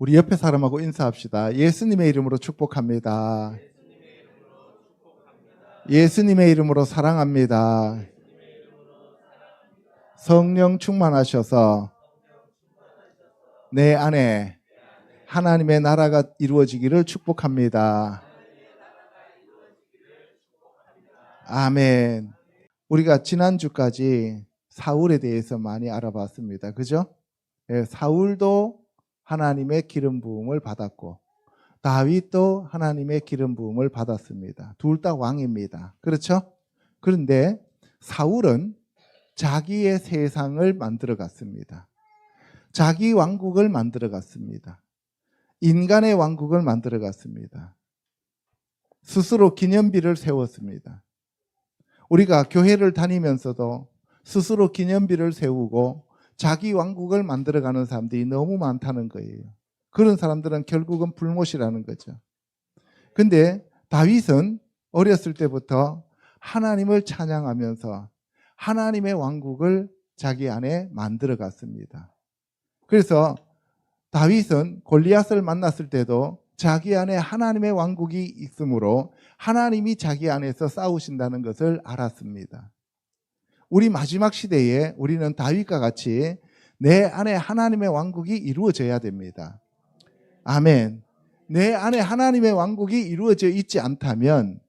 우리 옆에 사람하고 인사합시다. 예수님의 이름으로 축복합니다. 예수님의 이름으로 사랑합니다. 성령 충만하셔서 내 안에 하나님의 나라가 이루어지기를 축복합니다. 아멘. 우리가 지난주까지 사울에 대해서 많이 알아봤습니다. 그죠? 사울도 하나님의 기름 부음을 받았고 다윗도 하나님의 기름 부음을 받았습니다. 둘 다 왕입니다. 그렇죠? 그런데 사울은 자기의 세상을 만들어 갔습니다. 자기 왕국을 만들어 갔습니다. 인간의 왕국을 만들어 갔습니다. 스스로 기념비를 세웠습니다. 우리가 교회를 다니면서도 스스로 기념비를 세우고 자기 왕국을 만들어가는 사람들이 너무 많다는 거예요. 그런 사람들은 결국은 불못이라는 거죠. 근데 다윗은 어렸을 때부터 하나님을 찬양하면서 하나님의 왕국을 자기 안에 만들어 갔습니다. 그래서 다윗은 골리앗을 만났을 때도 자기 안에 하나님의 왕국이 있으므로 하나님이 자기 안에서 싸우신다는 것을 알았습니다. 우리 마지막 시대에 우리는 다윗과 같이 내 안에 하나님의 왕국이 이루어져야 됩니다. 아멘. 내 안에 하나님의 왕국이 이루어져 있지 않다면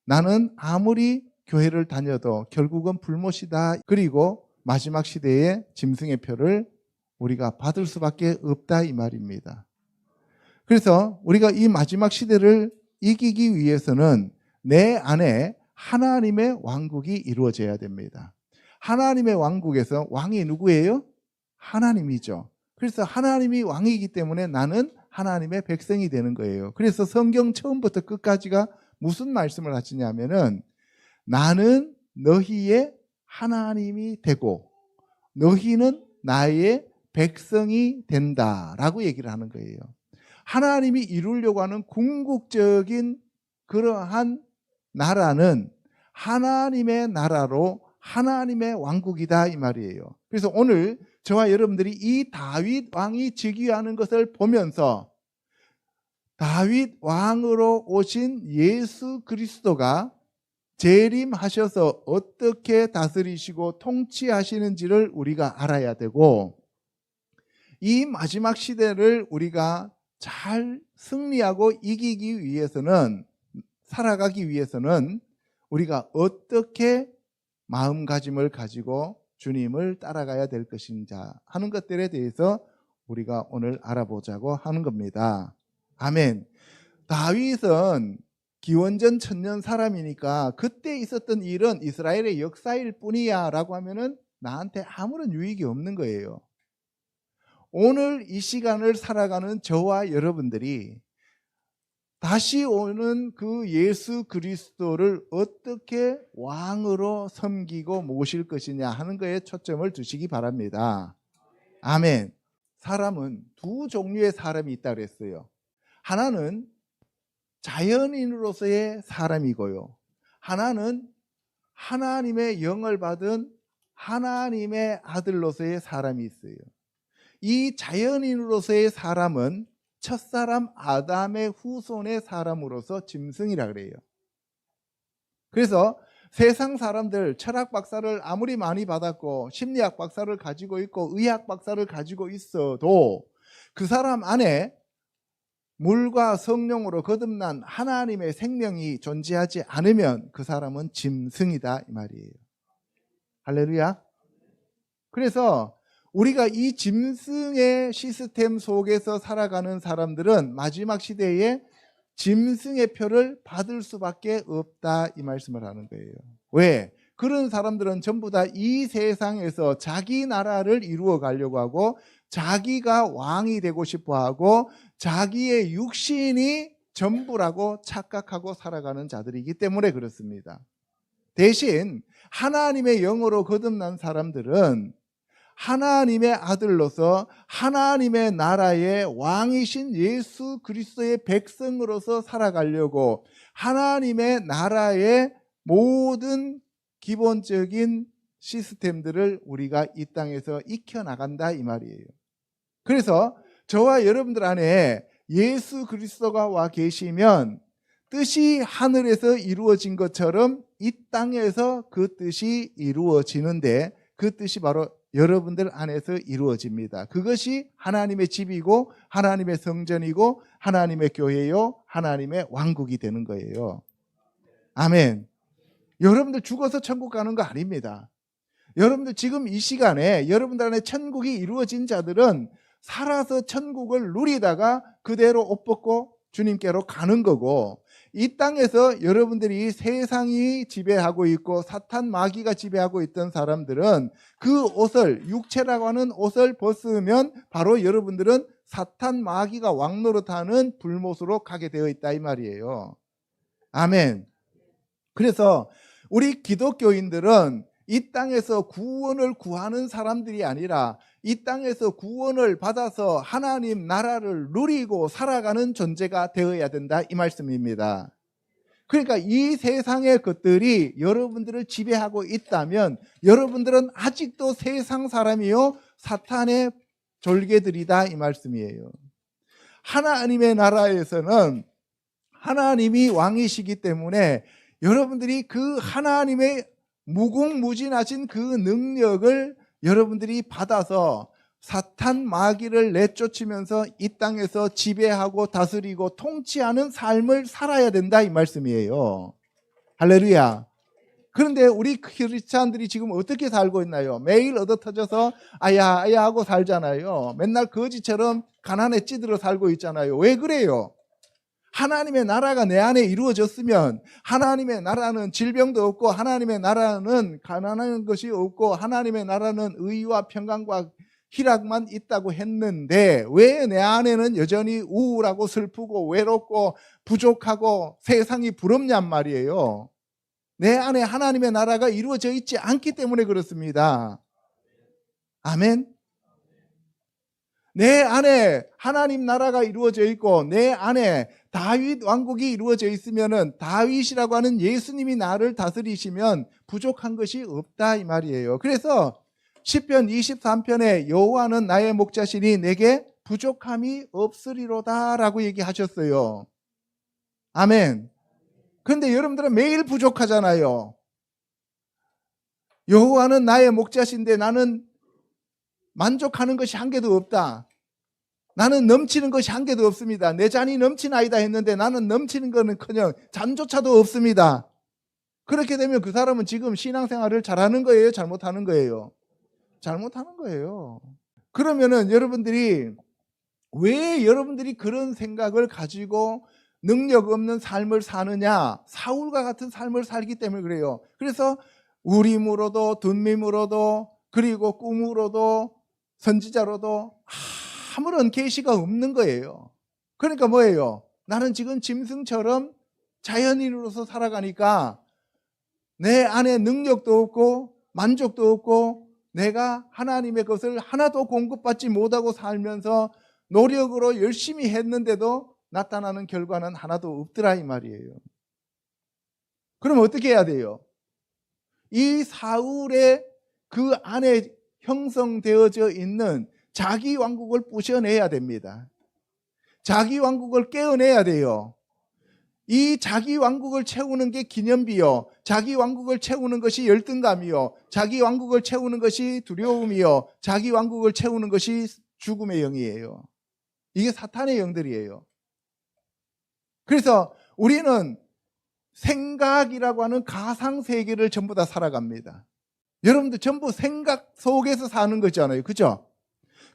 나는 아무리 교회를 다녀도 결국은 불못이다. 그리고 마지막 시대에 짐승의 표를 우리가 받을 수밖에 없다 이 말입니다. 그래서 우리가 이 마지막 시대를 이기기 위해서는 내 안에 하나님의 왕국이 이루어져야 됩니다. 하나님의 왕국에서 왕이 누구예요? 하나님이죠. 그래서 하나님이 왕이기 때문에 나는 하나님의 백성이 되는 거예요. 그래서 성경 처음부터 끝까지가 무슨 말씀을 하시냐면은 나는 너희의 하나님이 되고 너희는 나의 백성이 된다라고 얘기를 하는 거예요. 하나님이 이루려고 하는 궁극적인 그러한 나라는 하나님의 나라로 하나님의 왕국이다 이 말이에요. 그래서 오늘 저와 여러분들이 이 다윗 왕이 즉위하는 것을 보면서 다윗 왕으로 오신 예수 그리스도가 재림하셔서 어떻게 다스리시고 통치하시는지를 우리가 알아야 되고 이 마지막 시대를 우리가 잘 승리하고 이기기 위해서는 살아가기 위해서는 우리가 어떻게 마음가짐을 가지고 주님을 따라가야 될 것인지 하는 것들에 대해서 우리가 오늘 알아보자고 하는 겁니다. 아멘. 다윗은 기원전 1000년 사람이니까 그때 있었던 일은 이스라엘의 역사일 뿐이야 라고 하면은 나한테 아무런 유익이 없는 거예요. 오늘 이 시간을 살아가는 저와 여러분들이 다시 오는 그 예수 그리스도를 어떻게 왕으로 섬기고 모실 것이냐 하는 것에 초점을 두시기 바랍니다. 아멘. 사람은 두 종류의 사람이 있다고 그랬어요. 하나는 자연인으로서의 사람이고요. 하나는 하나님의 영을 받은 하나님의 아들로서의 사람이 있어요. 이 자연인으로서의 사람은 첫사람 아담의 후손의 사람으로서 짐승이라 그래요. 그래서 세상 사람들 철학 박사를 아무리 많이 받았고 심리학 박사를 가지고 있고 의학 박사를 가지고 있어도 그 사람 안에 물과 성령으로 거듭난 하나님의 생명이 존재하지 않으면 그 사람은 짐승이다 이 말이에요. 할렐루야. 그래서 우리가 이 짐승의 시스템 속에서 살아가는 사람들은 마지막 시대에 짐승의 표를 받을 수밖에 없다 이 말씀을 하는 거예요. 왜? 그런 사람들은 전부 다 이 세상에서 자기 나라를 이루어 가려고 하고 자기가 왕이 되고 싶어 하고 자기의 육신이 전부라고 착각하고 살아가는 자들이기 때문에 그렇습니다. 대신 하나님의 영으로 거듭난 사람들은 하나님의 아들로서 하나님의 나라의 왕이신 예수 그리스도의 백성으로서 살아가려고 하나님의 나라의 모든 기본적인 시스템들을 우리가 이 땅에서 익혀나간다 이 말이에요. 그래서 저와 여러분들 안에 예수 그리스도가 와 계시면 뜻이 하늘에서 이루어진 것처럼 이 땅에서 그 뜻이 이루어지는데, 그 뜻이 바로 여러분들 안에서 이루어집니다. 그것이 하나님의 집이고 하나님의 성전이고 하나님의 교회요 하나님의 왕국이 되는 거예요. 아멘. 여러분들 죽어서 천국 가는 거 아닙니다. 여러분들 지금 이 시간에 여러분들 안에 천국이 이루어진 자들은 살아서 천국을 누리다가 그대로 옷 벗고 주님께로 가는 거고, 이 땅에서 여러분들이 세상이 지배하고 있고 사탄 마귀가 지배하고 있던 사람들은 그 옷을, 육체라고 하는 옷을 벗으면 바로 여러분들은 사탄 마귀가 왕노릇하는 불못으로 가게 되어 있다 이 말이에요. 아멘. 그래서 우리 기독교인들은 이 땅에서 구원을 구하는 사람들이 아니라 이 땅에서 구원을 받아서 하나님 나라를 누리고 살아가는 존재가 되어야 된다 이 말씀입니다. 그러니까 이 세상의 것들이 여러분들을 지배하고 있다면 여러분들은 아직도 세상 사람이요 사탄의 졸개들이다 이 말씀이에요. 하나님의 나라에서는 하나님이 왕이시기 때문에 여러분들이 그 하나님의 무궁무진하신 그 능력을 여러분들이 받아서 사탄 마귀를 내쫓으면서 이 땅에서 지배하고 다스리고 통치하는 삶을 살아야 된다 이 말씀이에요. 할렐루야. 그런데 우리 크리스찬들이 지금 어떻게 살고 있나요? 매일 얻어터져서 아야 아야 하고 살잖아요. 맨날 거지처럼 가난에 찌들어 살고 있잖아요. 왜 그래요? 하나님의 나라가 내 안에 이루어졌으면 하나님의 나라는 질병도 없고 하나님의 나라는 가난한 것이 없고 하나님의 나라는 의와 평강과 희락만 있다고 했는데 왜 내 안에는 여전히 우울하고 슬프고 외롭고 부족하고 세상이 부럽냔 말이에요. 내 안에 하나님의 나라가 이루어져 있지 않기 때문에 그렇습니다. 아멘. 내 안에 하나님 나라가 이루어져 있고 내 안에 다윗 왕국이 이루어져 있으면은 다윗이라고 하는 예수님이 나를 다스리시면 부족한 것이 없다 이 말이에요. 그래서 시편 23편에 여호와는 나의 목자시니 내게 부족함이 없으리로다 라고 얘기하셨어요. 아멘. 그런데 여러분들은 매일 부족하잖아요. 여호와는 나의 목자신데 나는 만족하는 것이 한 개도 없다. 나는 넘치는 것이 한 개도 없습니다. 내 잔이 넘치나이다 했는데 나는 넘치는 거는커녕 잔조차도 없습니다. 그렇게 되면 그 사람은 지금 신앙생활을 잘하는 거예요? 잘못하는 거예요? 잘못하는 거예요. 그러면은 여러분들이 왜 여러분들이 그런 생각을 가지고 능력 없는 삶을 사느냐? 사울과 같은 삶을 살기 때문에 그래요. 그래서 우림으로도 둔밈으로도 그리고 꿈으로도 선지자로도 아무런 계시가 없는 거예요. 그러니까 뭐예요? 나는 지금 짐승처럼 자연인으로서 살아가니까 내 안에 능력도 없고 만족도 없고 내가 하나님의 것을 하나도 공급받지 못하고 살면서 노력으로 열심히 했는데도 나타나는 결과는 하나도 없더라 이 말이에요. 그럼 어떻게 해야 돼요? 이 사울의 그 안에 형성되어져 있는 자기 왕국을 부셔내야 됩니다. 자기 왕국을 깨어내야 돼요. 이 자기 왕국을 채우는 게 기념비요. 자기 왕국을 채우는 것이 열등감이요. 자기 왕국을 채우는 것이 두려움이요. 자기 왕국을 채우는 것이 죽음의 영이에요. 이게 사탄의 영들이에요. 그래서 우리는 생각이라고 하는 가상세계를 전부 다 살아갑니다. 여러분들 전부 생각 속에서 사는 거잖아요. 그죠?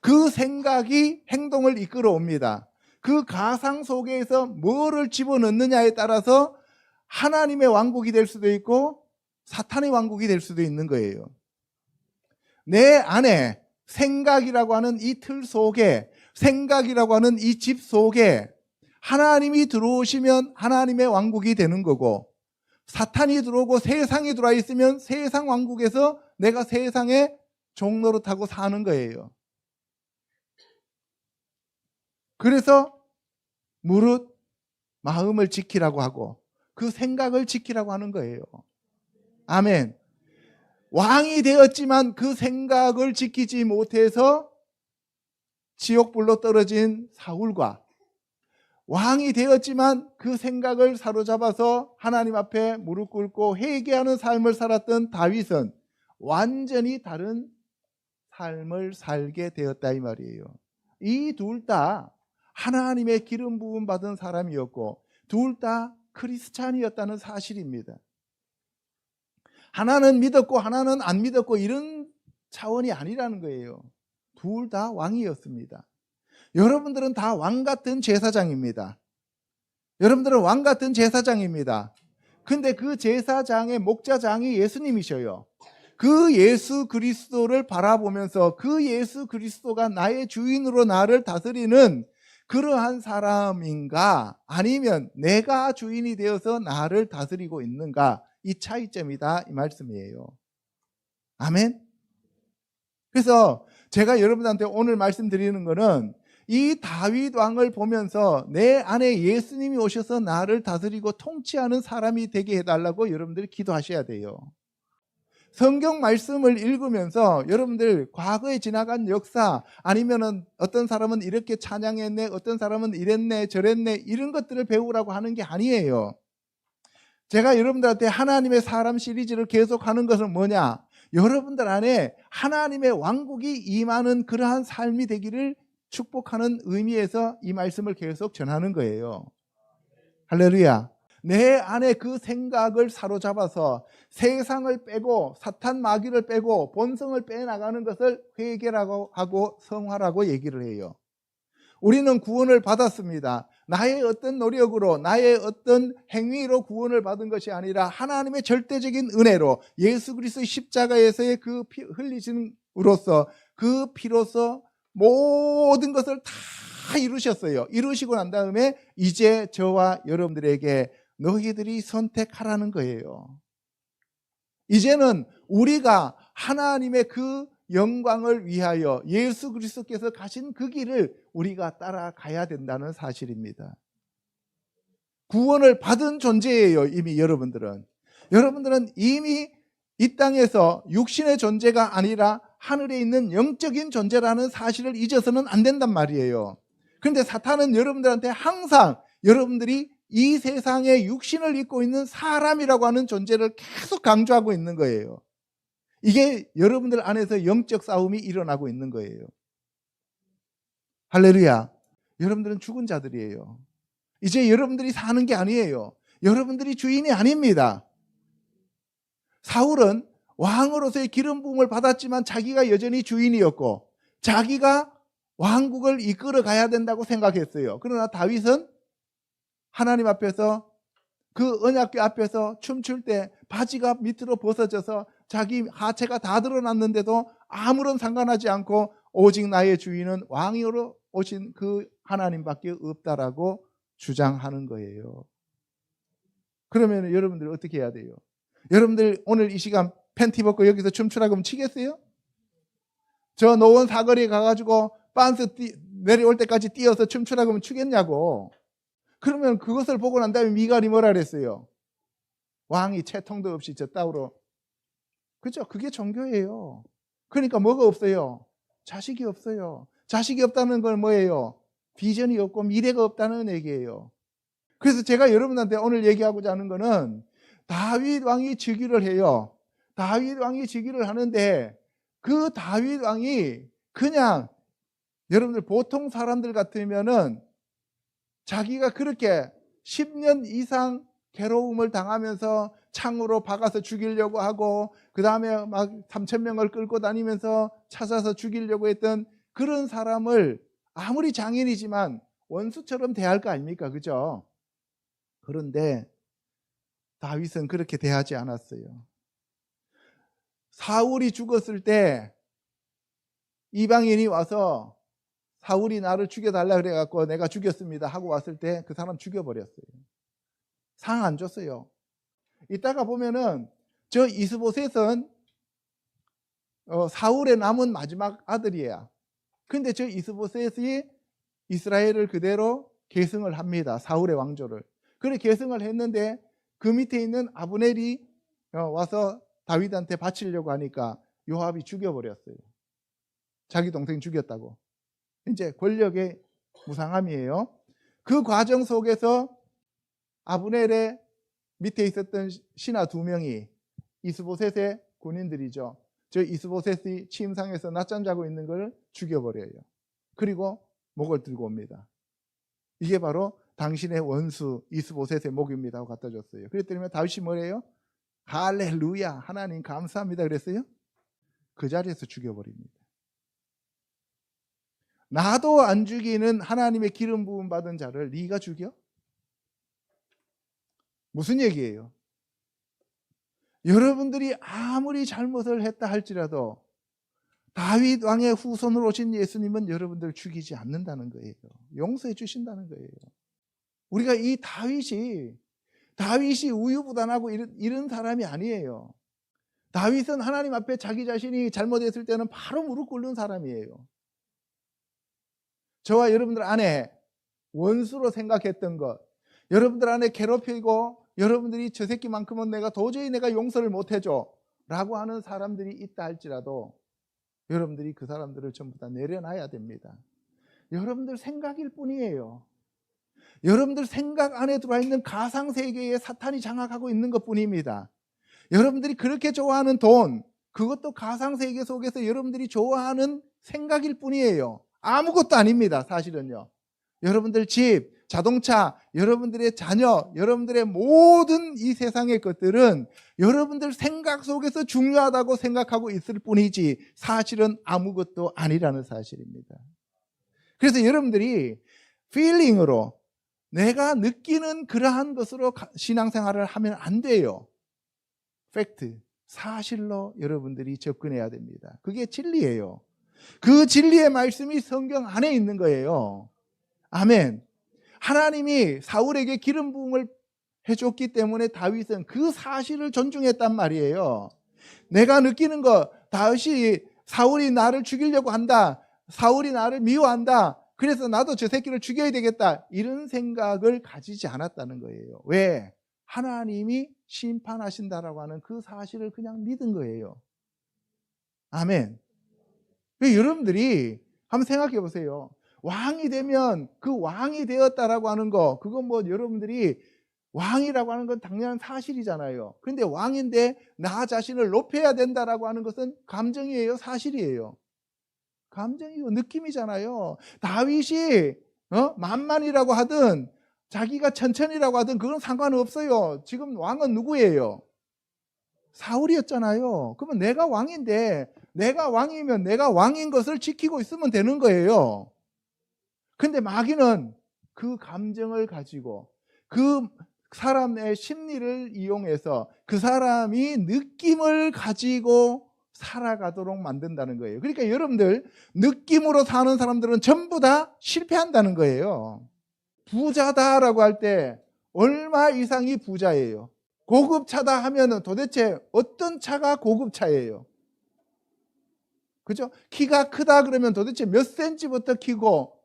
그 생각이 행동을 이끌어 옵니다. 그 가상 속에서 뭐를 집어넣느냐에 따라서 하나님의 왕국이 될 수도 있고 사탄의 왕국이 될 수도 있는 거예요. 내 안에 생각이라고 하는 이 틀 속에, 생각이라고 하는 이 집 속에 하나님이 들어오시면 하나님의 왕국이 되는 거고, 사탄이 들어오고 세상이 들어와 있으면 세상 왕국에서 내가 세상의 종노릇하고 사는 거예요. 그래서 무릇 마음을 지키라고 하고 그 생각을 지키라고 하는 거예요. 아멘. 왕이 되었지만 그 생각을 지키지 못해서 지옥불로 떨어진 사울과 왕이 되었지만 그 생각을 사로잡아서 하나님 앞에 무릎 꿇고 회개하는 삶을 살았던 다윗은 완전히 다른 삶을 살게 되었다 이 말이에요. 이 둘 다 하나님의 기름 부음 받은 사람이었고 둘 다 크리스찬이었다는 사실입니다. 하나는 믿었고 하나는 안 믿었고 이런 차원이 아니라는 거예요. 둘 다 왕이었습니다. 여러분들은 다 왕 같은 제사장입니다. 여러분들은 왕 같은 제사장입니다. 근데 그 제사장의 목자장이 예수님이셔요. 그 예수 그리스도를 바라보면서 그 예수 그리스도가 나의 주인으로 나를 다스리는 그러한 사람인가 아니면 내가 주인이 되어서 나를 다스리고 있는가, 이 차이점이다 이 말씀이에요. 아멘. 그래서 제가 여러분한테 오늘 말씀드리는 거는 이 다윗 왕을 보면서 내 안에 예수님이 오셔서 나를 다스리고 통치하는 사람이 되게 해달라고 여러분들이 기도하셔야 돼요. 성경 말씀을 읽으면서 여러분들 과거에 지나간 역사, 아니면은 어떤 사람은 이렇게 찬양했네, 어떤 사람은 이랬네 저랬네 이런 것들을 배우라고 하는 게 아니에요. 제가 여러분들한테 하나님의 사람 시리즈를 계속하는 것은 뭐냐, 여러분들 안에 하나님의 왕국이 임하는 그러한 삶이 되기를 축복하는 의미에서 이 말씀을 계속 전하는 거예요. 할렐루야. 내 안에 그 생각을 사로잡아서 세상을 빼고 사탄 마귀를 빼고 본성을 빼나가는 것을 회개라고 하고 성화라고 얘기를 해요. 우리는 구원을 받았습니다. 나의 어떤 노력으로 나의 어떤 행위로 구원을 받은 것이 아니라 하나님의 절대적인 은혜로 예수 그리스도의 십자가에서의 그 피 흘리심으로써 그 피로서 모든 것을 다 이루셨어요. 이루시고 난 다음에 이제 저와 여러분들에게 너희들이 선택하라는 거예요. 이제는 우리가 하나님의 그 영광을 위하여 예수 그리스도께서 가신 그 길을 우리가 따라가야 된다는 사실입니다. 구원을 받은 존재예요. 이미 여러분들은 이미 이 땅에서 육신의 존재가 아니라 하늘에 있는 영적인 존재라는 사실을 잊어서는 안 된단 말이에요. 그런데 사탄은 여러분들한테 항상 여러분들이 이 세상에 육신을 입고 있는 사람이라고 하는 존재를 계속 강조하고 있는 거예요. 이게 여러분들 안에서 영적 싸움이 일어나고 있는 거예요. 할렐루야. 여러분들은 죽은 자들이에요. 이제 여러분들이 사는 게 아니에요. 여러분들이 주인이 아닙니다. 사울은 왕으로서의 기름 부음을 받았지만 자기가 여전히 주인이었고 자기가 왕국을 이끌어 가야 된다고 생각했어요. 그러나 다윗은 하나님 앞에서 그 언약궤 앞에서 춤출 때 바지가 밑으로 벗어져서 자기 하체가 다 드러났는데도 아무런 상관하지 않고 오직 나의 주인은 왕으로 오신 그 하나님밖에 없다라고 주장하는 거예요. 그러면 여러분들 어떻게 해야 돼요? 여러분들 오늘 이 시간 팬티 벗고 여기서 춤추라고 하면 치겠어요? 저 노원 사거리에 가가지고 빤스 내려올 때까지 뛰어서 춤추라고 하면 추겠냐고. 그러면 그것을 보고 난 다음에 미갈이 뭐라 그랬어요? 왕이 채통도 없이 저 따위로. 그죠? 그게 종교예요. 그러니까 뭐가 없어요? 자식이 없어요. 자식이 없다는 건 뭐예요? 비전이 없고 미래가 없다는 얘기예요. 그래서 제가 여러분한테 오늘 얘기하고자 하는 거는 다윗 왕이 즉위를 해요. 다윗 왕이 즉위를 하는데 그 다윗 왕이 그냥 여러분들 보통 사람들 같으면은 자기가 그렇게 10년 이상 괴로움을 당하면서 창으로 박아서 죽이려고 하고 그 다음에 막 3,000명을 끌고 다니면서 찾아서 죽이려고 했던 그런 사람을 아무리 장인이지만 원수처럼 대할 거 아닙니까? 그죠? 그런데 다윗은 그렇게 대하지 않았어요. 사울이 죽었을 때 이방인이 와서 사울이 나를 죽여달라 그래갖고 내가 죽였습니다 하고 왔을 때 그 사람 죽여버렸어요. 상 안 줬어요. 이따가 보면은 저 이스보셋은 사울의 남은 마지막 아들이에요. 근데 저 이스보셋이 이스라엘을 그대로 계승을 합니다. 사울의 왕조를. 그래 계승을 했는데 그 밑에 있는 아브넬이 와서 다윗한테 바치려고 하니까 요압이 죽여버렸어요. 자기 동생 죽였다고. 이제 권력의 무상함이에요. 그 과정 속에서 아브넬의 밑에 있었던 신하 2명이 이스보셋의 군인들이죠. 저 이스보셋이 침상에서 낮잠 자고 있는 걸 죽여버려요. 그리고 목을 들고 옵니다. 이게 바로 당신의 원수 이스보셋의 목입니다 하고 갖다 줬어요. 그랬더니 다윗이 뭐래요? 할렐루야, 하나님 감사합니다 그랬어요. 그 자리에서 죽여버립니다. 나도 안 죽이는 하나님의 기름 부음 받은 자를 네가 죽여? 무슨 얘기예요? 여러분들이 아무리 잘못을 했다 할지라도 다윗 왕의 후손으로 오신 예수님은 여러분들을 죽이지 않는다는 거예요. 용서해 주신다는 거예요. 우리가 이 다윗이 우유부단하고 이런 사람이 아니에요. 다윗은 하나님 앞에 자기 자신이 잘못했을 때는 바로 무릎 꿇는 사람이에요. 저와 여러분들 안에 원수로 생각했던 것, 여러분들 안에 괴롭히고 여러분들이 저 새끼만큼은 도저히 내가 용서를 못해줘 라고 하는 사람들이 있다 할지라도 여러분들이 그 사람들을 전부 다 내려놔야 됩니다. 여러분들 생각일 뿐이에요. 여러분들 생각 안에 들어와 있는 가상세계에 사탄이 장악하고 있는 것 뿐입니다. 여러분들이 그렇게 좋아하는 돈, 그것도 가상세계 속에서 여러분들이 좋아하는 생각일 뿐이에요. 아무것도 아닙니다. 사실은요. 여러분들 집, 자동차, 여러분들의 자녀, 여러분들의 모든 이 세상의 것들은 여러분들 생각 속에서 중요하다고 생각하고 있을 뿐이지 사실은 아무것도 아니라는 사실입니다. 그래서 여러분들이 feeling으로 내가 느끼는 그러한 것으로 신앙생활을 하면 안 돼요. 팩트, 사실로 여러분들이 접근해야 됩니다. 그게 진리예요. 그 진리의 말씀이 성경 안에 있는 거예요. 아멘. 하나님이 사울에게 기름 부음을 해줬기 때문에 다윗은 그 사실을 존중했단 말이에요. 내가 느끼는 거, 사울이 나를 죽이려고 한다, 사울이 나를 미워한다, 그래서 나도 저 새끼를 죽여야 되겠다, 이런 생각을 가지지 않았다는 거예요. 왜? 하나님이 심판하신다라고 하는 그 사실을 그냥 믿은 거예요. 아멘. 여러분들이 한번 생각해 보세요. 왕이 되면 그 왕이 되었다라고 하는 거, 그건 뭐 여러분들이 왕이라고 하는 건 당연한 사실이잖아요. 그런데 왕인데 나 자신을 높여야 된다라고 하는 것은 감정이에요, 사실이에요? 감정이고 느낌이잖아요. 다윗이 만만이라고 하든 자기가 천천히라고 하든 그건 상관없어요. 지금 왕은 누구예요? 사울이었잖아요. 그러면 내가 왕인데, 내가 왕이면 내가 왕인 것을 지키고 있으면 되는 거예요. 근데 마귀는 그 감정을 가지고 그 사람의 심리를 이용해서 그 사람이 느낌을 가지고 살아가도록 만든다는 거예요. 그러니까 여러분들, 느낌으로 사는 사람들은 전부 다 실패한다는 거예요. 부자다라고 할 때 얼마 이상이 부자예요? 고급차다 하면은 도대체 어떤 차가 고급차예요? 그죠? 키가 크다 그러면 도대체 몇 센치부터 키고,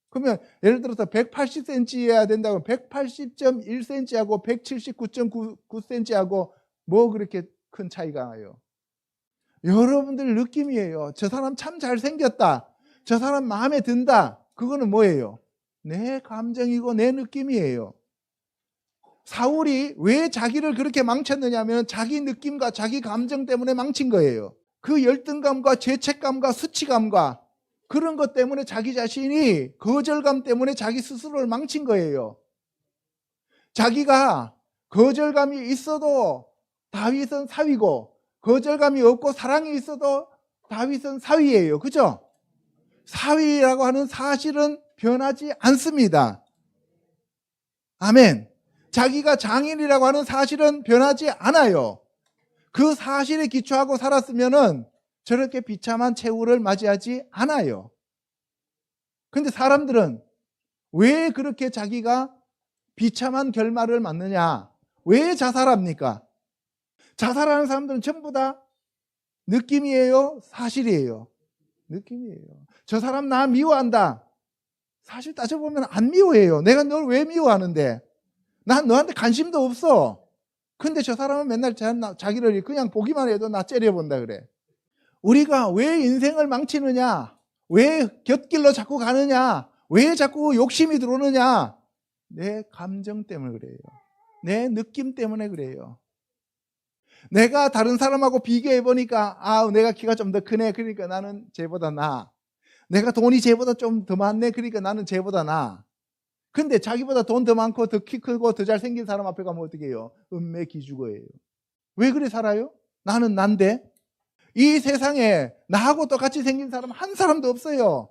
그러면 예를 들어서 180cm여야 된다고 180.1cm하고 179.9cm하고 뭐 그렇게 큰 차이가 나요? 여러분들 느낌이에요. 저 사람 참 잘생겼다, 저 사람 마음에 든다, 그거는 뭐예요? 내 감정이고 내 느낌이에요. 사울이 왜 자기를 그렇게 망쳤느냐 하면 자기 느낌과 자기 감정 때문에 망친 거예요. 그 열등감과 죄책감과 수치감과 그런 것 때문에 자기 자신이, 거절감 때문에 자기 스스로를 망친 거예요. 자기가 거절감이 있어도 다윗은 사위고, 거절감이 없고 사랑이 있어도 다윗은 사위예요. 그죠? 사위라고 하는 사실은 변하지 않습니다. 아멘. 자기가 장인이라고 하는 사실은 변하지 않아요. 그 사실에 기초하고 살았으면은 저렇게 비참한 최후를 맞이하지 않아요. 근데 사람들은 왜 그렇게 자기가 비참한 결말을 맞느냐? 왜 자살합니까? 자살하는 사람들은 전부 다 느낌이에요? 사실이에요? 느낌이에요. 저 사람 나 미워한다. 사실 따져보면 안 미워해요. 내가 널 왜 미워하는데? 난 너한테 관심도 없어. 근데 저 사람은 맨날 자기를 그냥 보기만 해도 나 째려본다 그래. 우리가 왜 인생을 망치느냐? 왜 곁길로 자꾸 가느냐? 왜 자꾸 욕심이 들어오느냐? 내 감정 때문에 그래요. 내 느낌 때문에 그래요. 내가 다른 사람하고 비교해 보니까 내가 키가 좀 더 크네. 그러니까 나는 쟤보다 나아. 내가 돈이 쟤보다 좀 더 많네. 그러니까 나는 쟤보다 나아. 근데 자기보다 돈 더 많고 더 키 크고 더 잘생긴 사람 앞에 가면 어떻게 해요? 은매기주거예요. 왜 그래 살아요? 나는 난데. 이 세상에 나하고 똑같이 생긴 사람 한 사람도 없어요.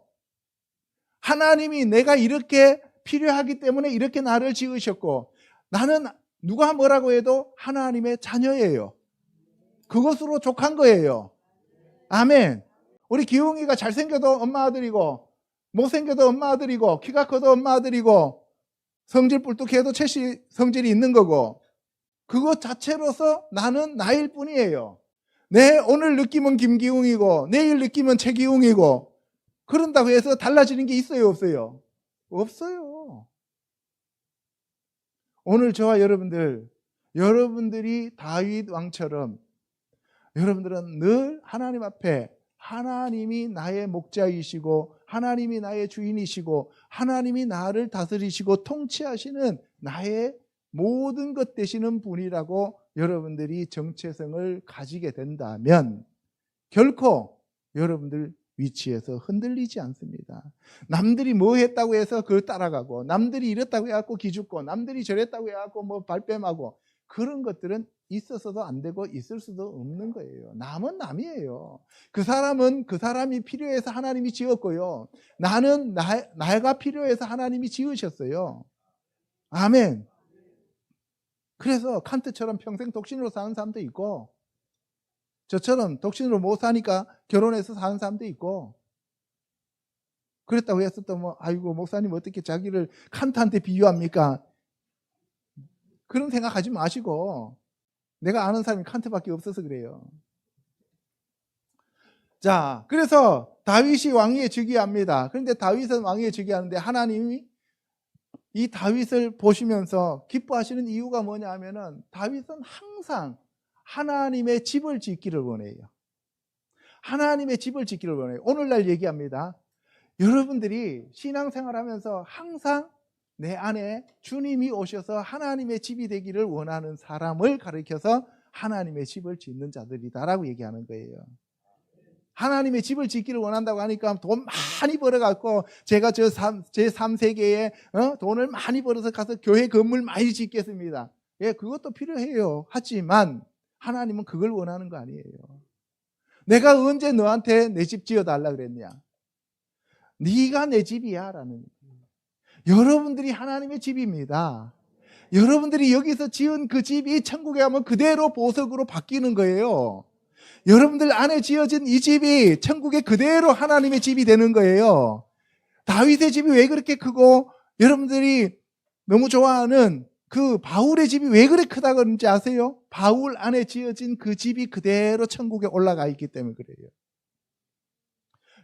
하나님이 내가 이렇게 필요하기 때문에 이렇게 나를 지으셨고, 나는 누가 뭐라고 해도 하나님의 자녀예요. 그것으로 족한 거예요. 아멘. 우리 기웅이가 잘생겨도 엄마 아들이고, 못생겨도 엄마 아들이고, 키가 커도 엄마 아들이고, 성질 뿔뚝해도 채씨 성질이 있는 거고, 그것 자체로서 나는 나일 뿐이에요. 내 오늘 느낌은 김기웅이고 내일 느낌은 최기웅이고, 그런다고 해서 달라지는 게 있어요, 없어요? 없어요. 오늘 저와 여러분들이 다윗 왕처럼 여러분들은 늘 하나님 앞에 하나님이 나의 목자이시고 하나님이 나의 주인이시고 하나님이 나를 다스리시고 통치하시는 나의 모든 것 되시는 분이라고 여러분들이 정체성을 가지게 된다면 결코 여러분들 위치에서 흔들리지 않습니다. 남들이 뭐 했다고 해서 그걸 따라가고, 남들이 이랬다고 해갖고 기죽고, 남들이 저랬다고 해갖고 뭐 발뺌하고, 그런 것들은 있어서도 안 되고 있을 수도 없는 거예요. 남은 남이에요. 그 사람은 그 사람이 필요해서 하나님이 지었고요, 나는 나가 필요해서 하나님이 지으셨어요. 아멘. 그래서 칸트처럼 평생 독신으로 사는 사람도 있고, 저처럼 독신으로 못 사니까 결혼해서 사는 사람도 있고, 그랬다고 해서 또 아이고 목사님 어떻게 자기를 칸트한테 비유합니까? 그런 생각하지 마시고, 내가 아는 사람이 칸트밖에 없어서 그래요. 자, 그래서 다윗이 왕위에 즉위합니다. 그런데 다윗은 왕위에 즉위하는데 하나님이 이 다윗을 보시면서 기뻐하시는 이유가 뭐냐 하면은, 다윗은 항상 하나님의 집을 짓기를 원해요. 하나님의 집을 짓기를 원해요. 오늘날 얘기합니다. 여러분들이 신앙생활 하면서 항상 내 안에 주님이 오셔서 하나님의 집이 되기를 원하는 사람을 가리켜서 하나님의 집을 짓는 자들이다라고 얘기하는 거예요. 하나님의 집을 짓기를 원한다고 하니까 돈 많이 벌어갖고 제가 제 3세계에 돈을 많이 벌어서 가서 교회 건물 많이 짓겠습니다. 예, 그것도 필요해요. 하지만 하나님은 그걸 원하는 거 아니에요. 내가 언제 너한테 내 집 지어달라 그랬냐? 네가 내 집이야 라는. 여러분들이 하나님의 집입니다. 여러분들이 여기서 지은 그 집이 천국에 가면 그대로 보석으로 바뀌는 거예요. 여러분들 안에 지어진 이 집이 천국에 그대로 하나님의 집이 되는 거예요. 다윗의 집이 왜 그렇게 크고 여러분들이 너무 좋아하는 그 바울의 집이 왜 그렇게 크다고 그러는지 아세요? 바울 안에 지어진 그 집이 그대로 천국에 올라가 있기 때문에 그래요.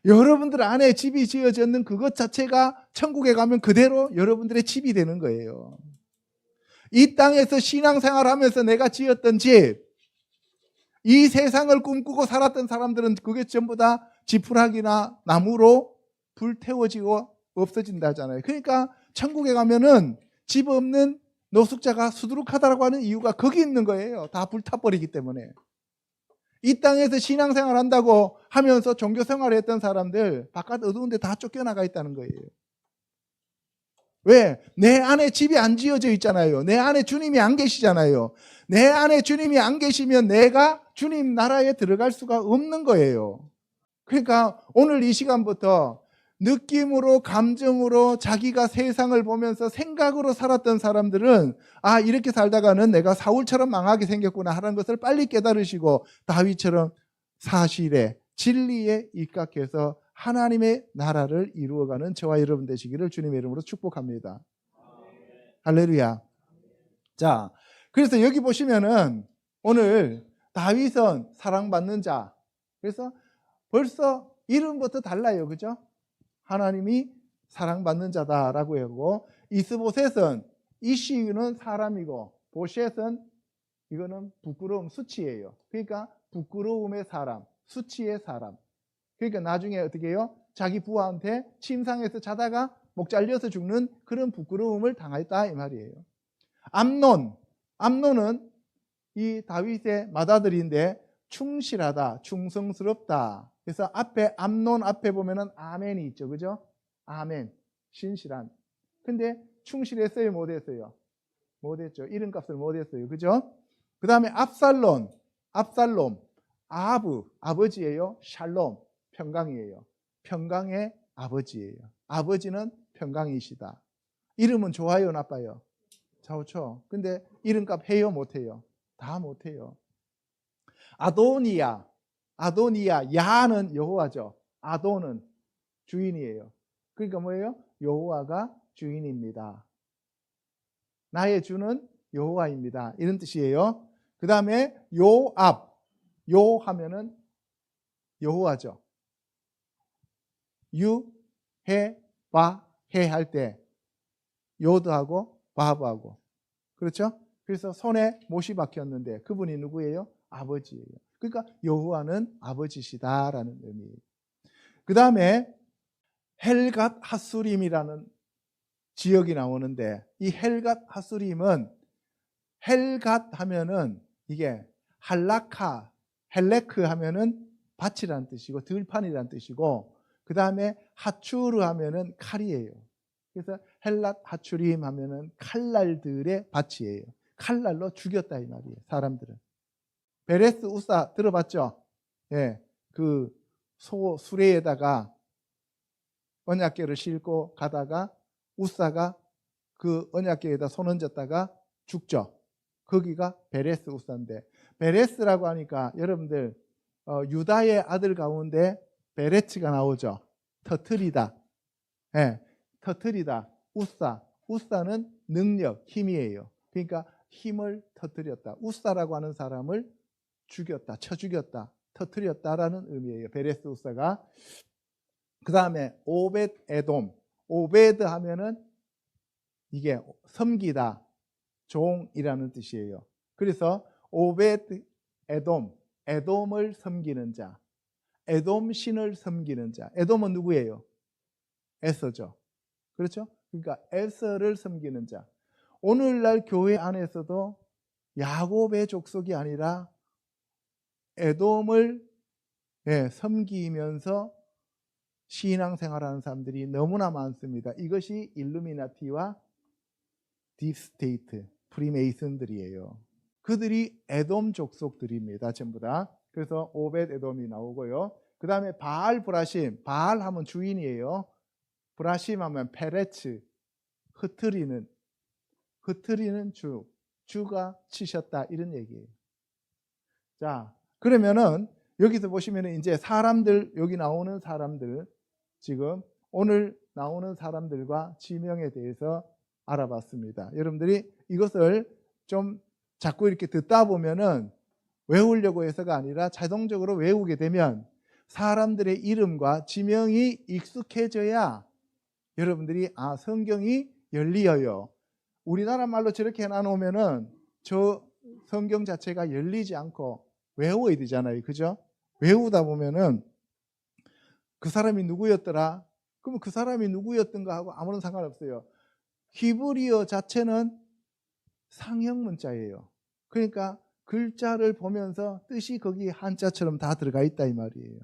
여러분들 안에 집이 지어졌는 그것 자체가 천국에 가면 그대로 여러분들의 집이 되는 거예요. 이 땅에서 신앙생활 하면서 내가 지었던 집, 이 세상을 꿈꾸고 살았던 사람들은 그게 전부 다 지푸라기나 나무로 불태워지고 없어진다 하잖아요. 그러니까 천국에 가면은 집 없는 노숙자가 수두룩하다라고 하는 이유가 거기 있는 거예요. 다 불타버리기 때문에. 이 땅에서 신앙생활 한다고 하면서 종교생활을 했던 사람들 바깥 어두운 데 다 쫓겨나가 있다는 거예요. 왜? 내 안에 집이 안 지어져 있잖아요. 내 안에 주님이 안 계시잖아요. 내 안에 주님이 안 계시면 내가 주님 나라에 들어갈 수가 없는 거예요. 그러니까 오늘 이 시간부터 느낌으로, 감정으로 자기가 세상을 보면서 생각으로 살았던 사람들은 이렇게 살다가는 내가 사울처럼 망하게 생겼구나 하는 것을 빨리 깨달으시고 다윗처럼 사실에, 진리에 입각해서 하나님의 나라를 이루어가는 저와 여러분 되시기를 주님의 이름으로 축복합니다. 할렐루야. 자, 그래서 여기 보시면은 오늘 다윗은 사랑받는 자. 그래서 벌써 이름부터 달라요. 그죠? 하나님이 사랑받는 자다라고 하고, 이스보셋은 이시유는 사람이고 보셋은 이거는 부끄러움, 수치예요. 그러니까 부끄러움의 사람, 수치의 사람. 그러니까 나중에 어떻게 해요? 자기 부하한테 침상에서 자다가 목 잘려서 죽는 그런 부끄러움을 당했다 이 말이에요. 암논은 이 다윗의 맏아들인데 충실하다, 충성스럽다. 그래서 암논 앞에 보면은 아멘이 있죠. 그죠? 아멘. 신실한. 근데 충실했어요, 못했어요? 못했죠. 이름값을 못했어요. 그죠? 그 다음에 압살롬. 아버지예요. 샬롬. 평강이에요. 평강의 아버지예요. 아버지는 평강이시다. 이름은 좋아요, 나빠요? 좋죠. 근데 이름값 해요, 못해요? 다 못해요. 아도니아, 야는 여호와죠. 아도는 주인이에요. 그러니까 뭐예요? 여호와가 주인입니다. 나의 주는 여호와입니다. 이런 뜻이에요. 그 다음에 요 하면은 여호와죠. 해 할 때 요드하고 바하고 그렇죠? 그래서 손에 못이 박혔는데 그분이 누구예요? 아버지예요. 그러니까 여호와는 아버지시다라는 의미예요. 그 다음에 헬갓 하수림이라는 지역이 나오는데 이 헬갓 하수림은 헬갓 하면은 이게 헬레크 하면은 밭이라는 뜻이고 들판이라는 뜻이고 그 다음에 하추르 하면은 칼이에요. 그래서 헬랏 하추림 하면은 칼날들의 밭이에요. 칼날로 죽였다 이 말이에요. 사람들은. 베레스 우사 들어봤죠? 예, 그 소 수레에다가 언약궤를 싣고 가다가 우사가 그 언약궤에다 손 얹었다가 죽죠. 거기가 베레스 우사인데 베레스라고 하니까 여러분들 유다의 아들 가운데 베레츠가 나오죠. 터트리다. 예, 터트리다. 우사는 능력, 힘이에요. 그러니까 힘을 터뜨렸다. 우사라고 하는 사람을 죽였다, 쳐 죽였다, 터뜨렸다라는 의미예요. 베레스 우사가. 그 다음에 오베드 하면은 이게 섬기다, 종이라는 뜻이에요. 그래서 오베드 에돔을 섬기는 자, 에돔 신을 섬기는 자. 에돔은 누구예요? 에서죠. 그렇죠? 그러니까 에서를 섬기는 자. 오늘날 교회 안에서도 야곱의 족속이 아니라 에돔을 섬기면서 신앙생활하는 사람들이 너무나 많습니다. 이것이 일루미나티와 딥스테이트, 프리메이슨들이에요. 그들이 에돔 족속들입니다. 전부 다. 그래서 오벳 에돔이 나오고요. 그 다음에 바알 브라심, 바알 하면 주인이에요. 브라심 하면 페레츠, 흩트리는 주가 치셨다 이런 얘기예요. 자, 그러면은 여기서 보시면은 이제 사람들, 여기 나오는 사람들, 지금 오늘 나오는 사람들과 지명에 대해서 알아봤습니다. 여러분들이 이것을 좀 자꾸 이렇게 듣다 보면은 외우려고 해서가 아니라 자동적으로 외우게 되면 사람들의 이름과 지명이 익숙해져야 여러분들이 성경이 열리어요. 우리나라 말로 저렇게 해놔놓으면은 저 성경 자체가 열리지 않고 외워야 되잖아요. 그죠? 외우다 보면은 그 사람이 누구였더라? 그러면 그 사람이 누구였던가 하고 아무런 상관없어요. 히브리어 자체는 상형 문자예요. 그러니까 글자를 보면서 뜻이 거기 한자처럼 다 들어가 있다 이 말이에요.